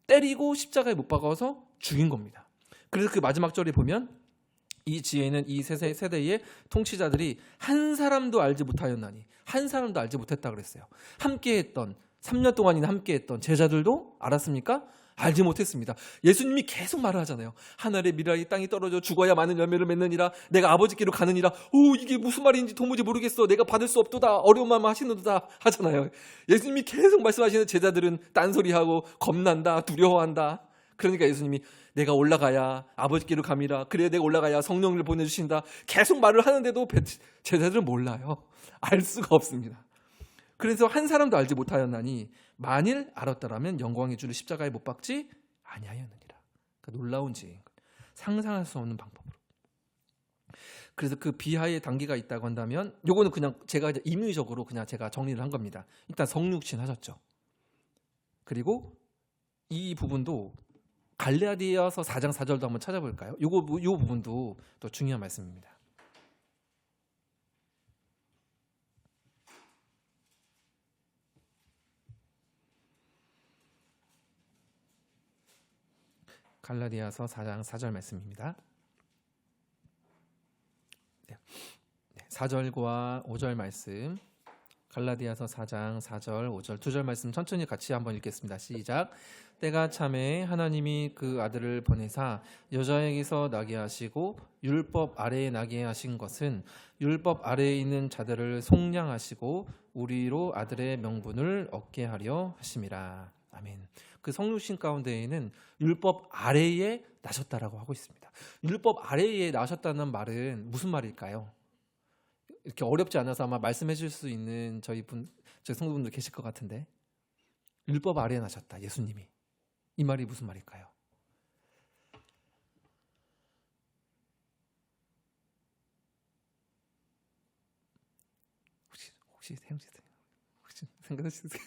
때리고 십자가에 못 박아서 죽인 겁니다. 그래서 그 마지막 절에 보면 이 지혜는 이 세대의 통치자들이 한 사람도 알지 못하였나니, 한 사람도 알지 못했다 그랬어요. 함께했던 3년 동안이나 함께했던 제자들도 알았습니까? 알지 못했습니다. 예수님이 계속 말을 하잖아요. 하늘의 미랄이 땅에 떨어져 죽어야 많은 열매를 맺느니라. 내가 아버지께로 가느니라. 이게 무슨 말인지 도무지 모르겠어. 내가 받을 수 없도다. 어려운 마음 하시는도다 하잖아요. 예수님이 계속 말씀하시는 제자들은 딴소리하고 겁난다, 두려워한다. 그러니까 예수님이 내가 올라가야 아버지께로 감이라. 그래야 내가 올라가야 성령을 보내주신다. 계속 말을 하는데도 제자들은 몰라요. 알 수가 없습니다. 그래서 한 사람도 알지 못하였나니 만일 알았더라면 영광의 주를 십자가에 못 박지 아니하였느니라. 그러니까 놀라운 지혜인 거예요. 상상할 수 없는 방법으로. 그래서 그 비하의 단계가 있다고 한다면 요거는 그냥 제가 이제 임의적으로 그냥 제가 정리를 한 겁니다. 일단 성육신 하셨죠. 그리고 이 부분도 갈라디아서 4장 4절도 한번 찾아볼까요? 요 부분도 또 중요한 말씀입니다. 갈라디아서 4장 4절 말씀입니다. 4절과 5절 말씀 갈라디아서 4장 4절 5절 두 절 말씀 천천히 같이 한번 읽겠습니다. 시작. 때가 참에 하나님이 그 아들을 보내사 여자에게서 나게 하시고 율법 아래에 나게 하신 것은 율법 아래에 있는 자들을 속량하시고 우리로 아들의 명분을 얻게 하려 하심이라. 아멘. 그 성육신 가운데에는 율법 아래에 나셨다라고 하고 있습니다. 율법 아래에 나셨다는 말은 무슨 말일까요? 이렇게 어렵지 않아서 아마 말씀해 줄 수 있는 저희 성도분들 계실 것 같은데, 율법 아래에 나셨다 예수님이, 이 말이 무슨 말일까요? 혹시 태영씨 혹시 생각하시세요?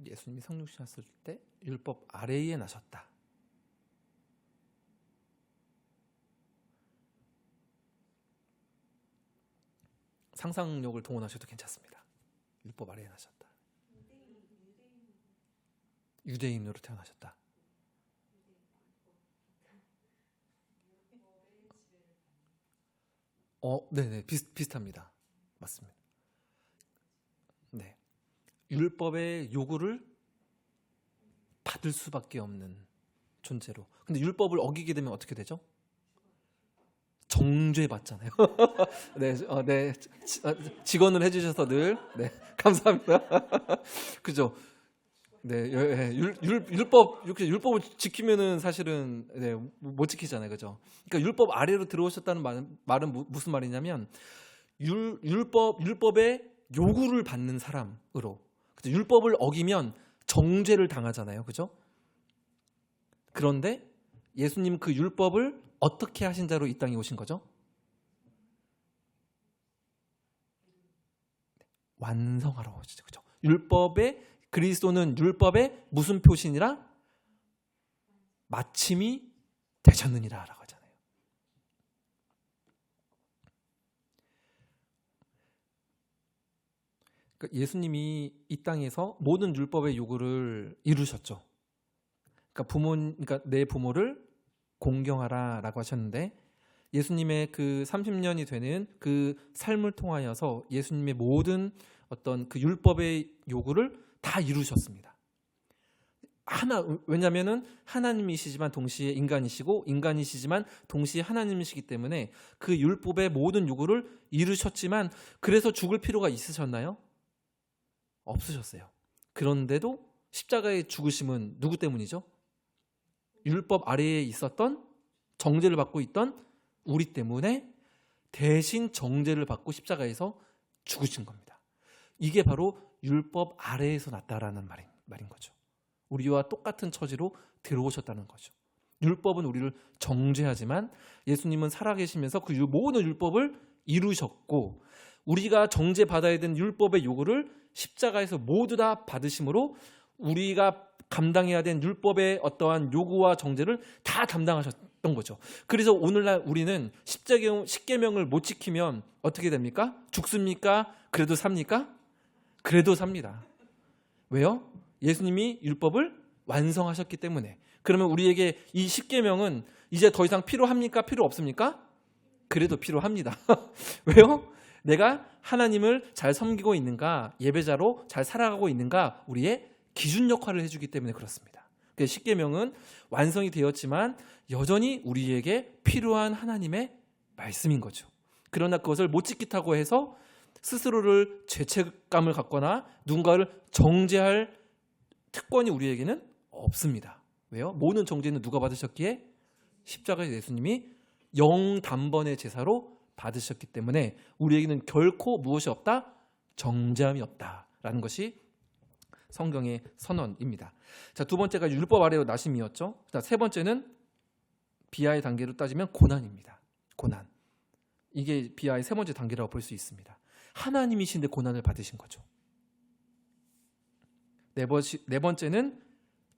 예수님이 성육신 하셨을 때 율법 아래에 나셨다. 상상력을 동원하셔도 괜찮습니다. 율법 아래에 나셨다. 유대인으로 태어나셨다. 네네, 비슷합니다. 맞습니다. 네, 율법의 요구를 받을 수밖에 없는 존재로. 근데 율법을 어기게 되면 어떻게 되죠? 정죄받잖아요. 네, 네, 직원을 해주셔서 늘 네, 감사합니다. 그죠? 네, 율법 이렇게 율법을 지키면은 사실은 네, 못 지키잖아요, 그죠? 그러니까 율법 아래로 들어오셨다는 말은 무슨 말이냐면 율법의 요구를 받는 사람으로. 그죠? 율법을 어기면 정죄를 당하잖아요, 그죠? 그런데 예수님 그 율법을 어떻게 하신 자로 이 땅에 오신 거죠? 완성하러 오시죠, 그죠? 그리스도는 율법의 무슨 표시니라? 마침이 되셨느니라 라고 하잖아요. 그러니까 예수님이 이 땅에서 모든 율법의 요구를 이루셨죠. 그러니까 내 부모를 공경하라라고 하셨는데, 예수님의 그 30년이 되는 그 삶을 통하여서 예수님의 모든 어떤 그 율법의 요구를 다 이루셨습니다. 왜냐하면은 하나님이시지만 동시에 인간이시고 인간이시지만 동시에 하나님이시기 때문에 그 율법의 모든 요구를 이루셨지만, 그래서 죽을 필요가 있으셨나요? 없으셨어요. 그런데도 십자가의 죽으심은 누구 때문이죠? 율법 아래에 있었던, 정죄를 받고 있던 우리 때문에 대신 정죄를 받고 십자가에서 죽으신 겁니다. 이게 바로 율법 아래에서 났다라는 말인 거죠. 우리와 똑같은 처지로 들어오셨다는 거죠. 율법은 우리를 정죄하지만 예수님은 살아계시면서 그 모든 율법을 이루셨고, 우리가 정죄받아야 되는 율법의 요구를 십자가에서 모두 다 받으심으로 우리가 감당해야 된 율법의 어떠한 요구와 정죄를 다 담당하셨던 거죠. 그래서 오늘날 우리는 십계명을 못 지키면 어떻게 됩니까? 죽습니까? 그래도 삽니까? 그래도 삽니다. 왜요? 예수님이 율법을 완성하셨기 때문에. 그러면 우리에게 이 십계명은 이제 더 이상 필요합니까? 필요 없습니까? 그래도 필요합니다. 왜요? 내가 하나님을 잘 섬기고 있는가, 예배자로 잘 살아가고 있는가, 우리의 기준 역할을 해주기 때문에 그렇습니다. 십계명은 완성이 되었지만 여전히 우리에게 필요한 하나님의 말씀인 거죠. 그러나 그것을 못 지키다고 해서 스스로를 죄책감을 갖거나 누군가를 정죄할 특권이 우리에게는 없습니다. 왜요? 모든 정죄는 누가 받으셨기에? 십자가의 예수님이 영단번의 제사로 받으셨기 때문에 우리에게는 결코 무엇이 없다? 정죄함이 없다라는 것이 성경의 선언입니다. 자, 두 번째가 율법 아래로 나심이었죠. 자, 세 번째는 비하의 단계로 따지면 고난입니다. 고난. 이게 비하의 세 번째 단계라고 볼 수 있습니다. 하나님이신데 고난을 받으신 거죠. 네 번째는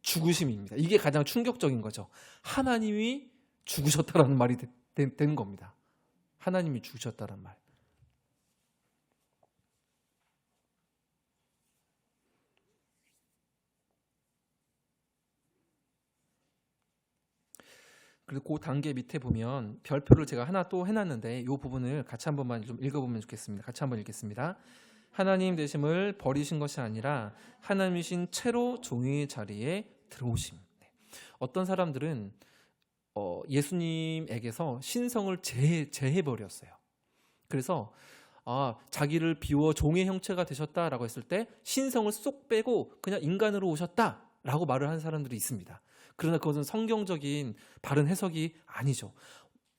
죽으심입니다. 이게 가장 충격적인 거죠. 하나님이 죽으셨다라는 말이 된 겁니다. 하나님이 죽으셨다는 말. 그리고 그 단계 밑에 보면 별표를 제가 하나 또 해놨는데 이 부분을 같이 한 번만 좀 읽어보면 좋겠습니다. 같이 한번 읽겠습니다. 하나님 되심을 버리신 것이 아니라 하나님이신 채로 종의 자리에 들어오심. 어떤 사람들은 예수님에게서 신성을 제해버렸어요. 그래서 자기를 비워 종의 형체가 되셨다라고 했을 때 신성을 쏙 빼고 그냥 인간으로 오셨다라고 말을 하는 사람들이 있습니다. 그러나 그것은 성경적인 바른 해석이 아니죠.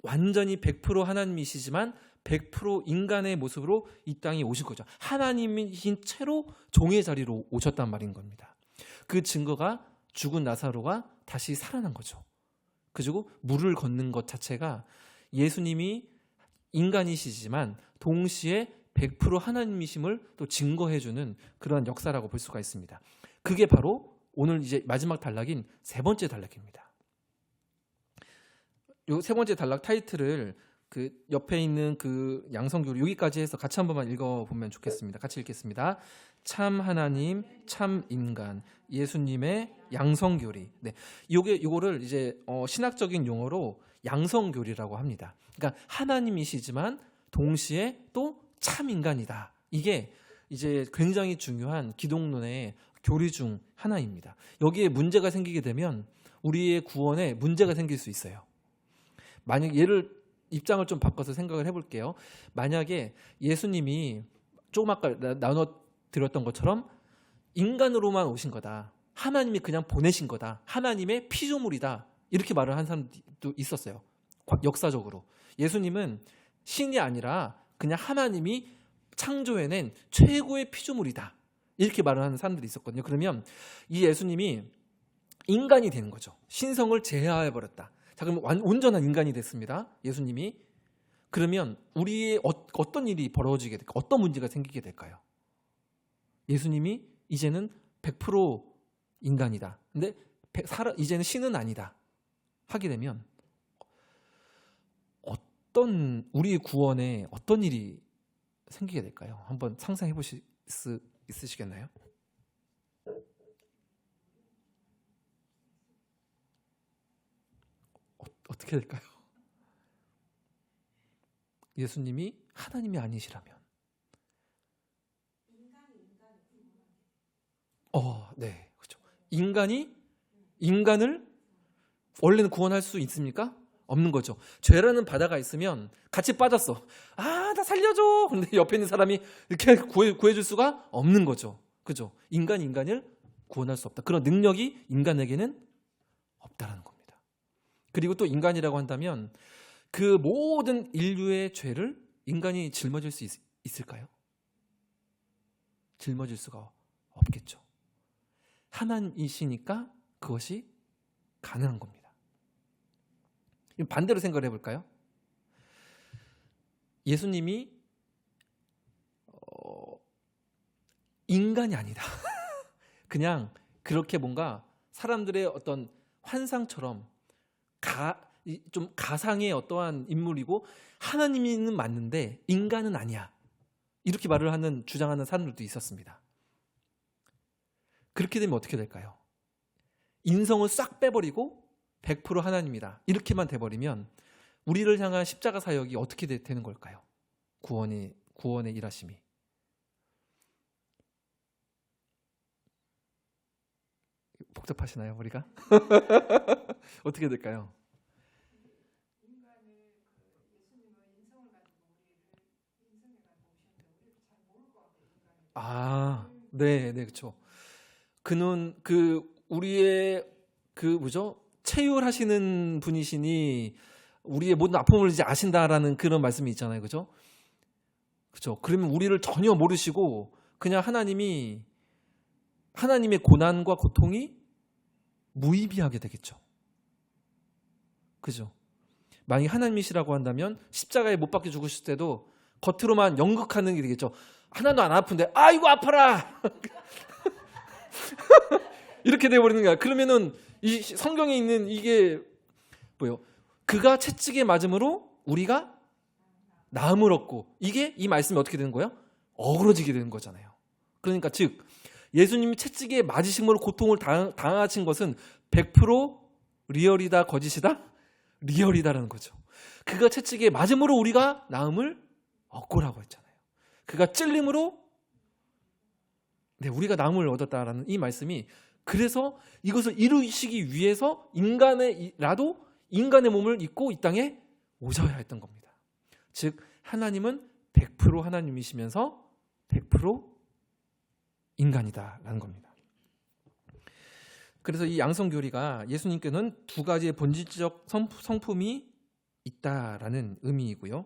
완전히 100% 하나님이시지만 100% 인간의 모습으로 이 땅에 오신 거죠. 하나님이신 채로 종의 자리로 오셨단 말인 겁니다. 그 증거가 죽은 나사로가 다시 살아난 거죠. 그리고 물을 걷는 것 자체가 예수님이 인간이시지만 동시에 100% 하나님이심을 또 증거해주는 그러한 역사라고 볼 수가 있습니다. 그게 바로 오늘 이제 마지막 단락인 세 번째 단락입니다. 이 세 번째 단락 타이틀을 그 옆에 있는 그 양성교리 여기까지 해서 같이 한 번만 읽어보면 좋겠습니다. 같이 읽겠습니다. 참 하나님, 참 인간, 예수님의 양성교리. 네, 요거를 이제 신학적인 용어로 양성교리라고 합니다. 그러니까 하나님이시지만 동시에 또 참 인간이다. 이게 이제 굉장히 중요한 기독론의 교리 중 하나입니다. 여기에 문제가 생기게 되면 우리의 구원에 문제가 생길 수 있어요. 만약 입장을 좀 바꿔서 생각을 해볼게요. 만약에 예수님이 조금 아까 나눠드렸던 것처럼 인간으로만 오신 거다. 하나님이 그냥 보내신 거다. 하나님의 피조물이다. 이렇게 말을 한 사람도 있었어요. 역사적으로. 예수님은 신이 아니라 그냥 하나님이 창조해낸 최고의 피조물이다. 이렇게 말을 하는 사람들이 있었거든요. 그러면 이 예수님이 인간이 되는 거죠. 신성을 제하해버렸다. 자, 그럼 온전한 인간이 됐습니다. 예수님이. 그러면 우리의 어떤 일이 벌어지게 될까? 어떤 문제가 생기게 될까요? 예수님이 이제는 100% 인간이다. 근데 이제는 신은 아니다. 하게 되면 우리의 구원에 어떤 일이 생기게 될까요? 한번 상상해 보실 수 있으시겠나요? 어떻게 될까요? 예수님이 하나님이 아니시라면. 네, 그렇죠. 인간을 원래는 구원할 수 있습니까? 없는 거죠. 죄라는 바다가 있으면 같이 빠졌어. 나 살려줘. 근데 옆에 있는 사람이 이렇게 구해줄 수가 없는 거죠. 그죠? 인간을 구원할 수 없다. 그런 능력이 인간에게는 없다라는 겁니다. 그리고 또 인간이라고 한다면 그 모든 인류의 죄를 인간이 짊어질 수 있을까요? 짊어질 수가 없겠죠. 하나님이시니까 그것이 가능한 겁니다. 반대로 생각을 해볼까요? 예수님이 인간이 아니다. 그냥 그렇게 뭔가 사람들의 어떤 환상처럼 좀 가상의 어떠한 인물이고 하나님은 맞는데 인간은 아니야. 이렇게 주장하는 사람들도 있었습니다. 그렇게 되면 어떻게 될까요? 인성을 싹 빼버리고 100% 하나님이다. 이렇게만 돼버리면 우리를 향한 십자가 사역이 어떻게 되는 걸까요? 구원의 일하심이. 복잡하시나요, 우리가? 어떻게 될까요? 네, 그렇죠. 그는 우리의 체휼하시는 분이시니 우리의 모든 아픔을 이제 아신다라는 그런 말씀이 있잖아요, 그렇죠? 그렇죠. 그러면 우리를 전혀 모르시고 그냥 하나님의 고난과 고통이 무의미하게 되겠죠. 그죠? 만약에 하나님이시라고 한다면 십자가에 못 박혀 죽으실 때도 겉으로만 연극하는 게 되겠죠. 하나도 안 아픈데 아이고 아파라 이렇게 돼버리는 거야. 그러면은 이 성경에 있는 이게 뭐예요? 그가 채찍에 맞음으로 우리가 나음을 얻고, 이게 이 말씀이 어떻게 되는 거예요? 어그러지게 되는 거잖아요. 그러니까 즉 예수님이 채찍에 맞으심으로 고통을 당하신 것은 100% 리얼이다 거짓이다? 리얼이다라는 거죠. 그가 채찍에 맞음으로 우리가 나음을 얻고라고 했잖아요. 그가 찔림으로 우리가 나음을 얻었다라는 이 말씀이, 그래서 이것을 이루시기 위해서 인간의 몸을 입고 이 땅에 오셔야 했던 겁니다. 즉 하나님은 100% 하나님이시면서 100% 인간이다라는 겁니다. 그래서 이 양성교리가 예수님께는 두 가지의 본질적 성품이 있다라는 의미이고요.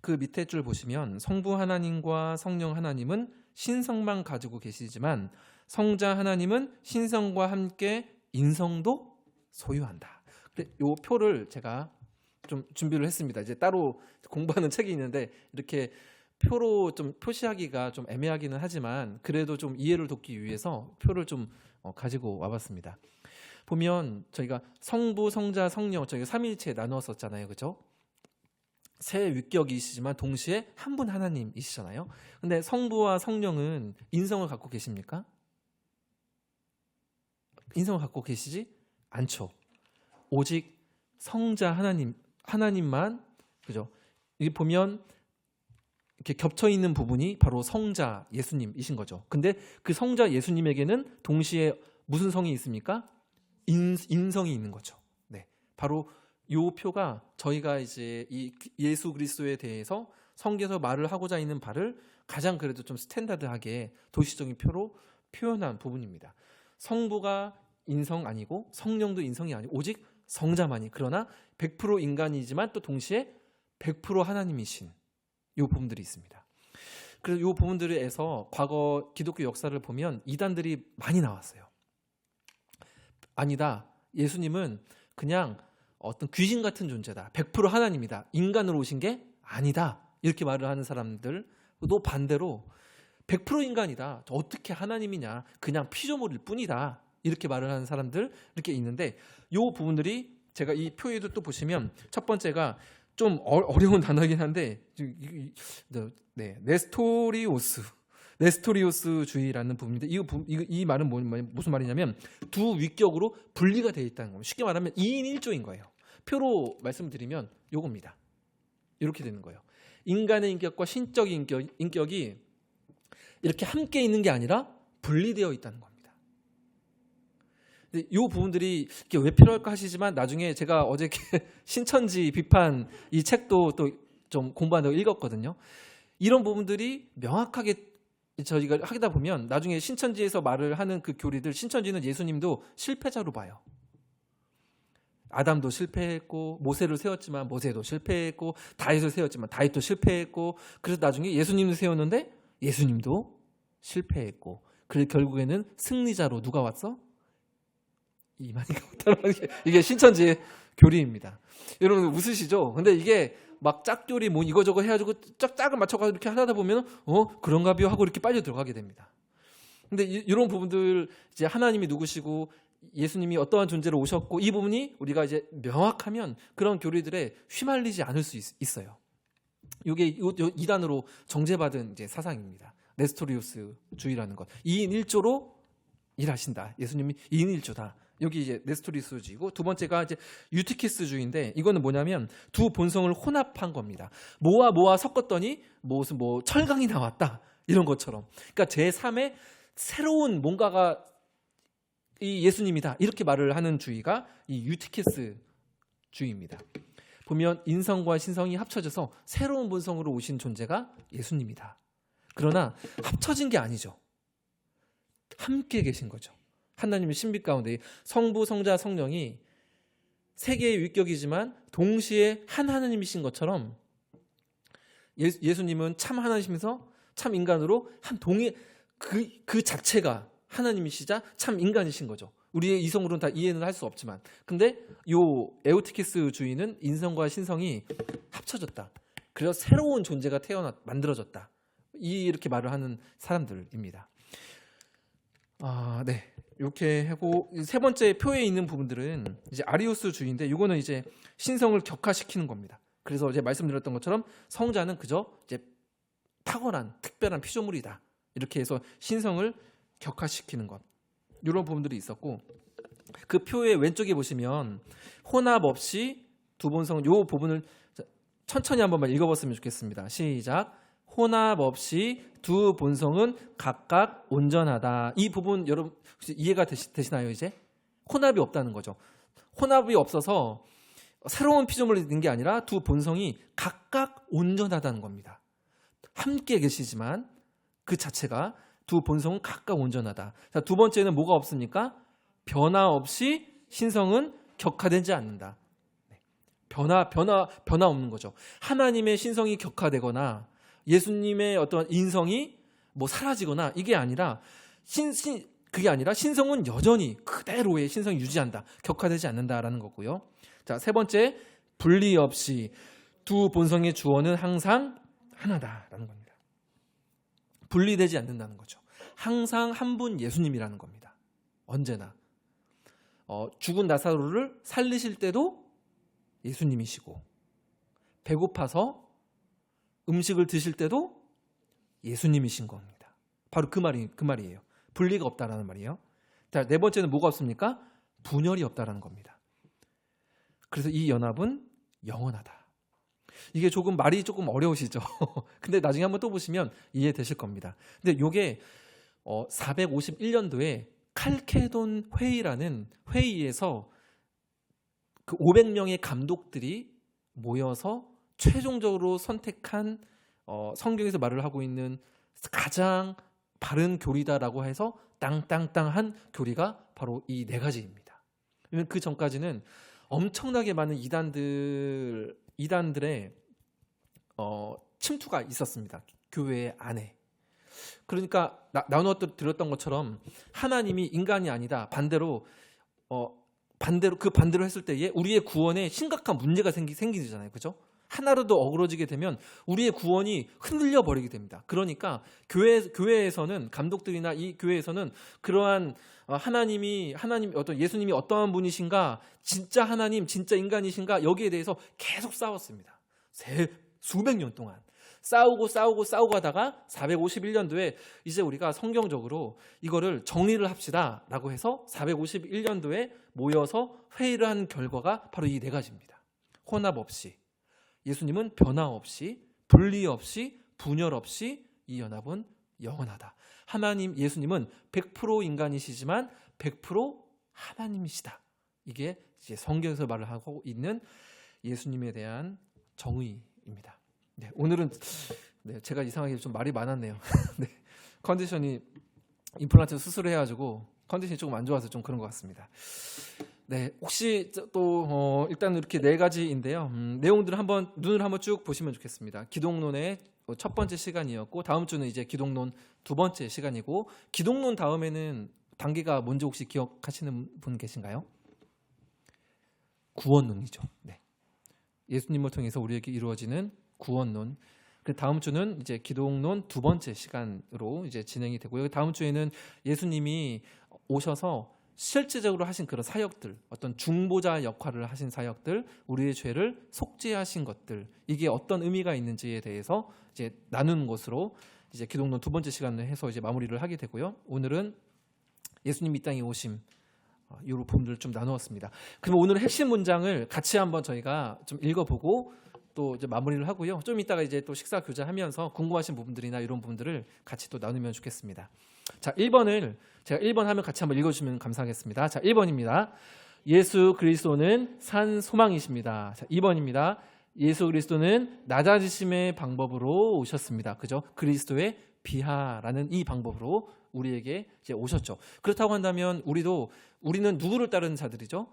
그 밑에 줄 보시면 성부 하나님과 성령 하나님은 신성만 가지고 계시지만 성자 하나님은 신성과 함께 인성도 소유한다. 이 표를 제가 좀 준비를 했습니다. 이제 따로 공부하는 책이 있는데 이렇게 표로 좀 표시하기가 좀 애매하기는 하지만 그래도 좀 이해를 돕기 위해서 표를 좀 가지고 와봤습니다. 보면 저희가 성부, 성자, 성령 저희가 삼위일체 나누었었잖아요, 그렇죠? 세 위격이시지만 동시에 한 분 하나님이시잖아요. 근데 성부와 성령은 인성을 갖고 계십니까? 인성을 갖고 계시지 않죠. 오직 성자 하나님만, 그죠? 여기 보면 이렇게 겹쳐 있는 부분이 바로 성자 예수님이신 거죠. 근데 그 성자 예수님에게는 동시에 무슨 성이 있습니까? 인성이 있는 거죠. 네, 바로 이 표가 저희가 이제 이 예수 그리스도에 대해서 성경에서 말을 하고자 있는 바를 가장 그래도 좀 스탠다드하게 도시적인 표로 표현한 부분입니다. 성부가 인성 아니고 성령도 인성이 아니고 오직 성자만이, 그러나 100% 인간이지만 또 동시에 100% 하나님이신 이 부분들이 있습니다. 그래서 이 부분들에서 과거 기독교 역사를 보면 이단들이 많이 나왔어요. 아니다, 예수님은 그냥 어떤 귀신 같은 존재다, 100% 하나님이다, 인간으로 오신 게 아니다, 이렇게 말을 하는 사람들도 반대로 100% 인간이다, 어떻게 하나님이냐, 그냥 피조물일 뿐이다, 이렇게 말을 하는 사람들 이렇게 있는데, 이 부분들이 제가 이 표에도 또 보시면 첫 번째가 좀 어려운 단어이긴 한데 네스토리오스주의라는 부분인데 이 말은 무슨 말이냐면 두 위격으로 분리가 되어 있다는 겁니다. 쉽게 말하면 2인 1조인 거예요. 표로 말씀드리면 요겁니다. 이렇게 되는 거예요. 인간의 인격과 신적 인격이 이렇게 함께 있는 게 아니라 분리되어 있다는 겁니다. 이 부분들이 왜 필요할까 하시지만 나중에 제가 어제 신천지 비판 이 책도 또 좀 공부한다고 읽었거든요. 이런 부분들이 명확하게 저희가 하다 보면 나중에 신천지에서 말을 하는 그 교리들, 신천지는 예수님도 실패자로 봐요. 아담도 실패했고, 모세를 세웠지만 모세도 실패했고, 다윗을 세웠지만 다윗도 실패했고, 그래서 나중에 예수님을 세웠는데 예수님도 실패했고, 그래서 결국에는 승리자로 누가 왔어? 이만희가 왔다는 게 이게 신천지의 교리입니다. 여러분 웃으시죠? 근데 이게 막 짝교리 뭐 이거저거 해가지고 짝을 맞춰가지고 이렇게 하다 보면 그런가비요 하고 이렇게 빨려 들어가게 됩니다. 근데 이런 부분들, 이제 하나님이 누구시고 예수님이 어떠한 존재로 오셨고, 이 부분이 우리가 이제 명확하면 그런 교리들에 휘말리지 않을 수 있어요. 이게 이단으로 정죄받은 이제 사상입니다. 네스토리우스주의라는 것. 2인 1조로 일하신다. 예수님이 2인 1조다. 여기 이제 네스토리우스주의고, 두 번째가 이제 유티키스주의인데, 이거는 뭐냐면 두 본성을 혼합한 겁니다. 뭐와 섞었더니 무슨 철강이 나왔다, 이런 것처럼. 그러니까 제3의 새로운 뭔가가 이 예수님이다, 이렇게 말을 하는 주의가 이 유티키스주의입니다. 보면 인성과 신성이 합쳐져서 새로운 본성으로 오신 존재가 예수님이다. 그러나 합쳐진 게 아니죠. 함께 계신 거죠. 하나님의 신비 가운데 성부, 성자, 성령이 세 개의 위격이지만 동시에 한 하나님이신 것처럼 예수님은 참 하나님이시면서 참 인간으로 한 동일 그 자체가 하나님이시자 참 인간이신 거죠. 우리의 이성으로는 다 이해는 할 수 없지만, 근데 요 에우티키스주의는 인성과 신성이 합쳐졌다. 그래서 새로운 존재가 만들어졌다. 이렇게 말을 하는 사람들입니다. 네. 이렇게 하고, 세 번째 표에 있는 부분들은 이제 아리우스주의인데, 이거는 이제 신성을 격화시키는 겁니다. 그래서 이제 말씀드렸던 것처럼 성자는 그저 이제 탁월한 특별한 피조물이다, 이렇게 해서 신성을 격화시키는 것, 이런 부분들이 있었고, 그 표의 왼쪽에 보시면 혼합 없이 두 본성 요 부분을 천천히 한번만 읽어봤으면 좋겠습니다. 시작. 혼합 없이 두 본성은 각각 온전하다. 이 부분 여러분 혹시 이해가 되시나요? 이제 혼합이 없다는 거죠. 혼합이 없어서 새로운 피조물이 있는 게 아니라 두 본성이 각각 온전하다는 겁니다. 함께 계시지만 그 자체가 두 본성은 각각 온전하다. 자, 두 번째는 뭐가 없습니까? 변화 없이 신성은 격화되지 않는다. 변화 없는 거죠. 하나님의 신성이 격화되거나 예수님의 어떤 인성이 뭐 사라지거나 이게 아니라 그게 아니라 신성은 여전히 그대로의 신성이 유지한다. 격화되지 않는다라는 거고요. 자, 세 번째, 분리 없이 두 본성의 주어는 항상 하나다라는 겁니다. 분리되지 않는다는 거죠. 항상 한 분 예수님이라는 겁니다. 언제나 죽은 나사로를 살리실 때도 예수님이시고 배고파서 음식을 드실 때도 예수님이신 겁니다. 바로 그 말이에요. 분리가 없다라는 말이에요. 자, 네 번째는 뭐가 없습니까? 분열이 없다라는 겁니다. 그래서 이 연합은 영원하다. 이게 말이 조금 어려우시죠? 근데 나중에 한번 또 보시면 이해되실 겁니다. 근데 이게 451년도에 칼케돈 회의라는 회의에서 그 500명의 감독들이 모여서 최종적으로 선택한 성경에서 말을 하고 있는 가장 바른 교리다라고 해서 땅땅땅한 교리가 바로 이 네 가지입니다. 그 전까지는 엄청나게 많은 이단들의 침투가 있었습니다. 교회 안에. 그러니까 나누어 드렸던 것처럼 하나님이 인간이 아니다. 반대로 했을 때에 우리의 구원에 심각한 문제가 생기잖아요. 그죠? 하나라도 어그러지게 되면 우리의 구원이 흔들려 버리게 됩니다. 그러니까 교회에서는 감독들이나 이 교회에서는 그러한 하나님 어떤 예수님이 어떠한 분이신가, 진짜 하나님, 진짜 인간이신가 여기에 대해서 계속 싸웠습니다. 수백 년 동안 싸우고 하다가 451년도에 이제 우리가 성경적으로 이거를 정리를 합시다라고 해서 451년도에 모여서 회의를 한 결과가 바로 이 네 가지입니다. 혼합 없이, 예수님은 변화 없이, 분리 없이, 분열 없이 이 연합은 영원하다. 예수님은 100% 인간이시지만 100% 하나님이시다. 이게 이제 성경에서 말을 하고 있는 예수님에 대한 정의입니다. 네, 오늘은 제가 이상하게 좀 말이 많았네요. 네, 컨디션이 임플란트 수술해가지고 컨디션이 조금 안 좋아서 좀 그런 것 같습니다. 네, 혹시 또 일단 이렇게 네 가지인데요. 내용들을 눈을 한번 쭉 보시면 좋겠습니다. 기독론의 첫 번째 시간이었고 다음 주는 이제 기독론 두 번째 시간이고 기독론 다음에는 단계가 뭔지 혹시 기억하시는 분 계신가요? 구원론이죠. 네. 예수님을 통해서 우리에게 이루어지는 구원론. 그 다음 주는 이제 기독론 두 번째 시간으로 이제 진행이 되고요. 다음 주에는 예수님이 오셔서 실제적으로 하신 그런 사역들, 어떤 중보자 역할을 하신 사역들, 우리의 죄를 속죄하신 것들, 이게 어떤 의미가 있는지에 대해서 이제 나누는 것으로 이제 기독론 두 번째 시간을 해서 이제 마무리를 하게 되고요. 오늘은 예수님 이 땅에 오심, 이 부분들을 좀 나누었습니다. 그러면 오늘 핵심 문장을 같이 한번 저희가 좀 읽어보고 또 이제 마무리를 하고요. 좀 이따가 이제 또 식사 교제하면서 궁금하신 부분들이나 이런 부분들을 같이 또 나누면 좋겠습니다. 자, 1번을 제가 1번 하면 같이 한번 읽어주시면 감사하겠습니다. 자, 1번입니다. 예수 그리스도는 산 소망이십니다. 자, 2번입니다. 예수 그리스도는 낮아지심의 방법으로 오셨습니다. 그죠? 그리스도의 비하라는 이 방법으로 우리에게 이제 오셨죠. 그렇다고 한다면 우리는 누구를 따르는 자들이죠?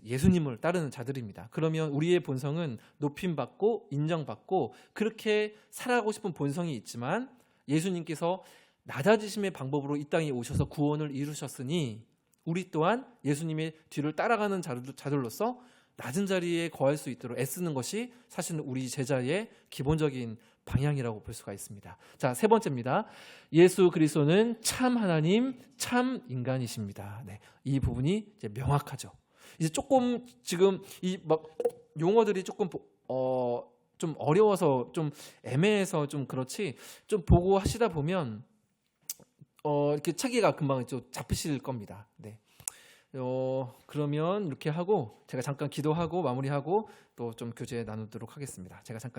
예수님을 따르는 자들입니다. 그러면 우리의 본성은 높임받고 인정받고 그렇게 살아가고 싶은 본성이 있지만 예수님께서 낮아지심의 방법으로 이 땅에 오셔서 구원을 이루셨으니 우리 또한 예수님의 뒤를 따라가는 자들로서 낮은 자리에 거할 수 있도록 애쓰는 것이 사실은 우리 제자의 기본적인 방향이라고 볼 수가 있습니다. 자, 세 번째입니다. 예수 그리스도는 참 하나님, 참 인간이십니다. 네, 이 부분이 이제 명확하죠. 이제 조금 지금 이 막 용어들이 조금 좀 어려워서 좀 애매해서 좀 그렇지 좀 보고 하시다 보면 이렇게 차기가 금방 좀 잡히실 겁니다. 네. 그러면 이렇게 하고 제가 잠깐 기도하고 마무리하고 또 좀 교제 나누도록 하겠습니다. 제가 잠깐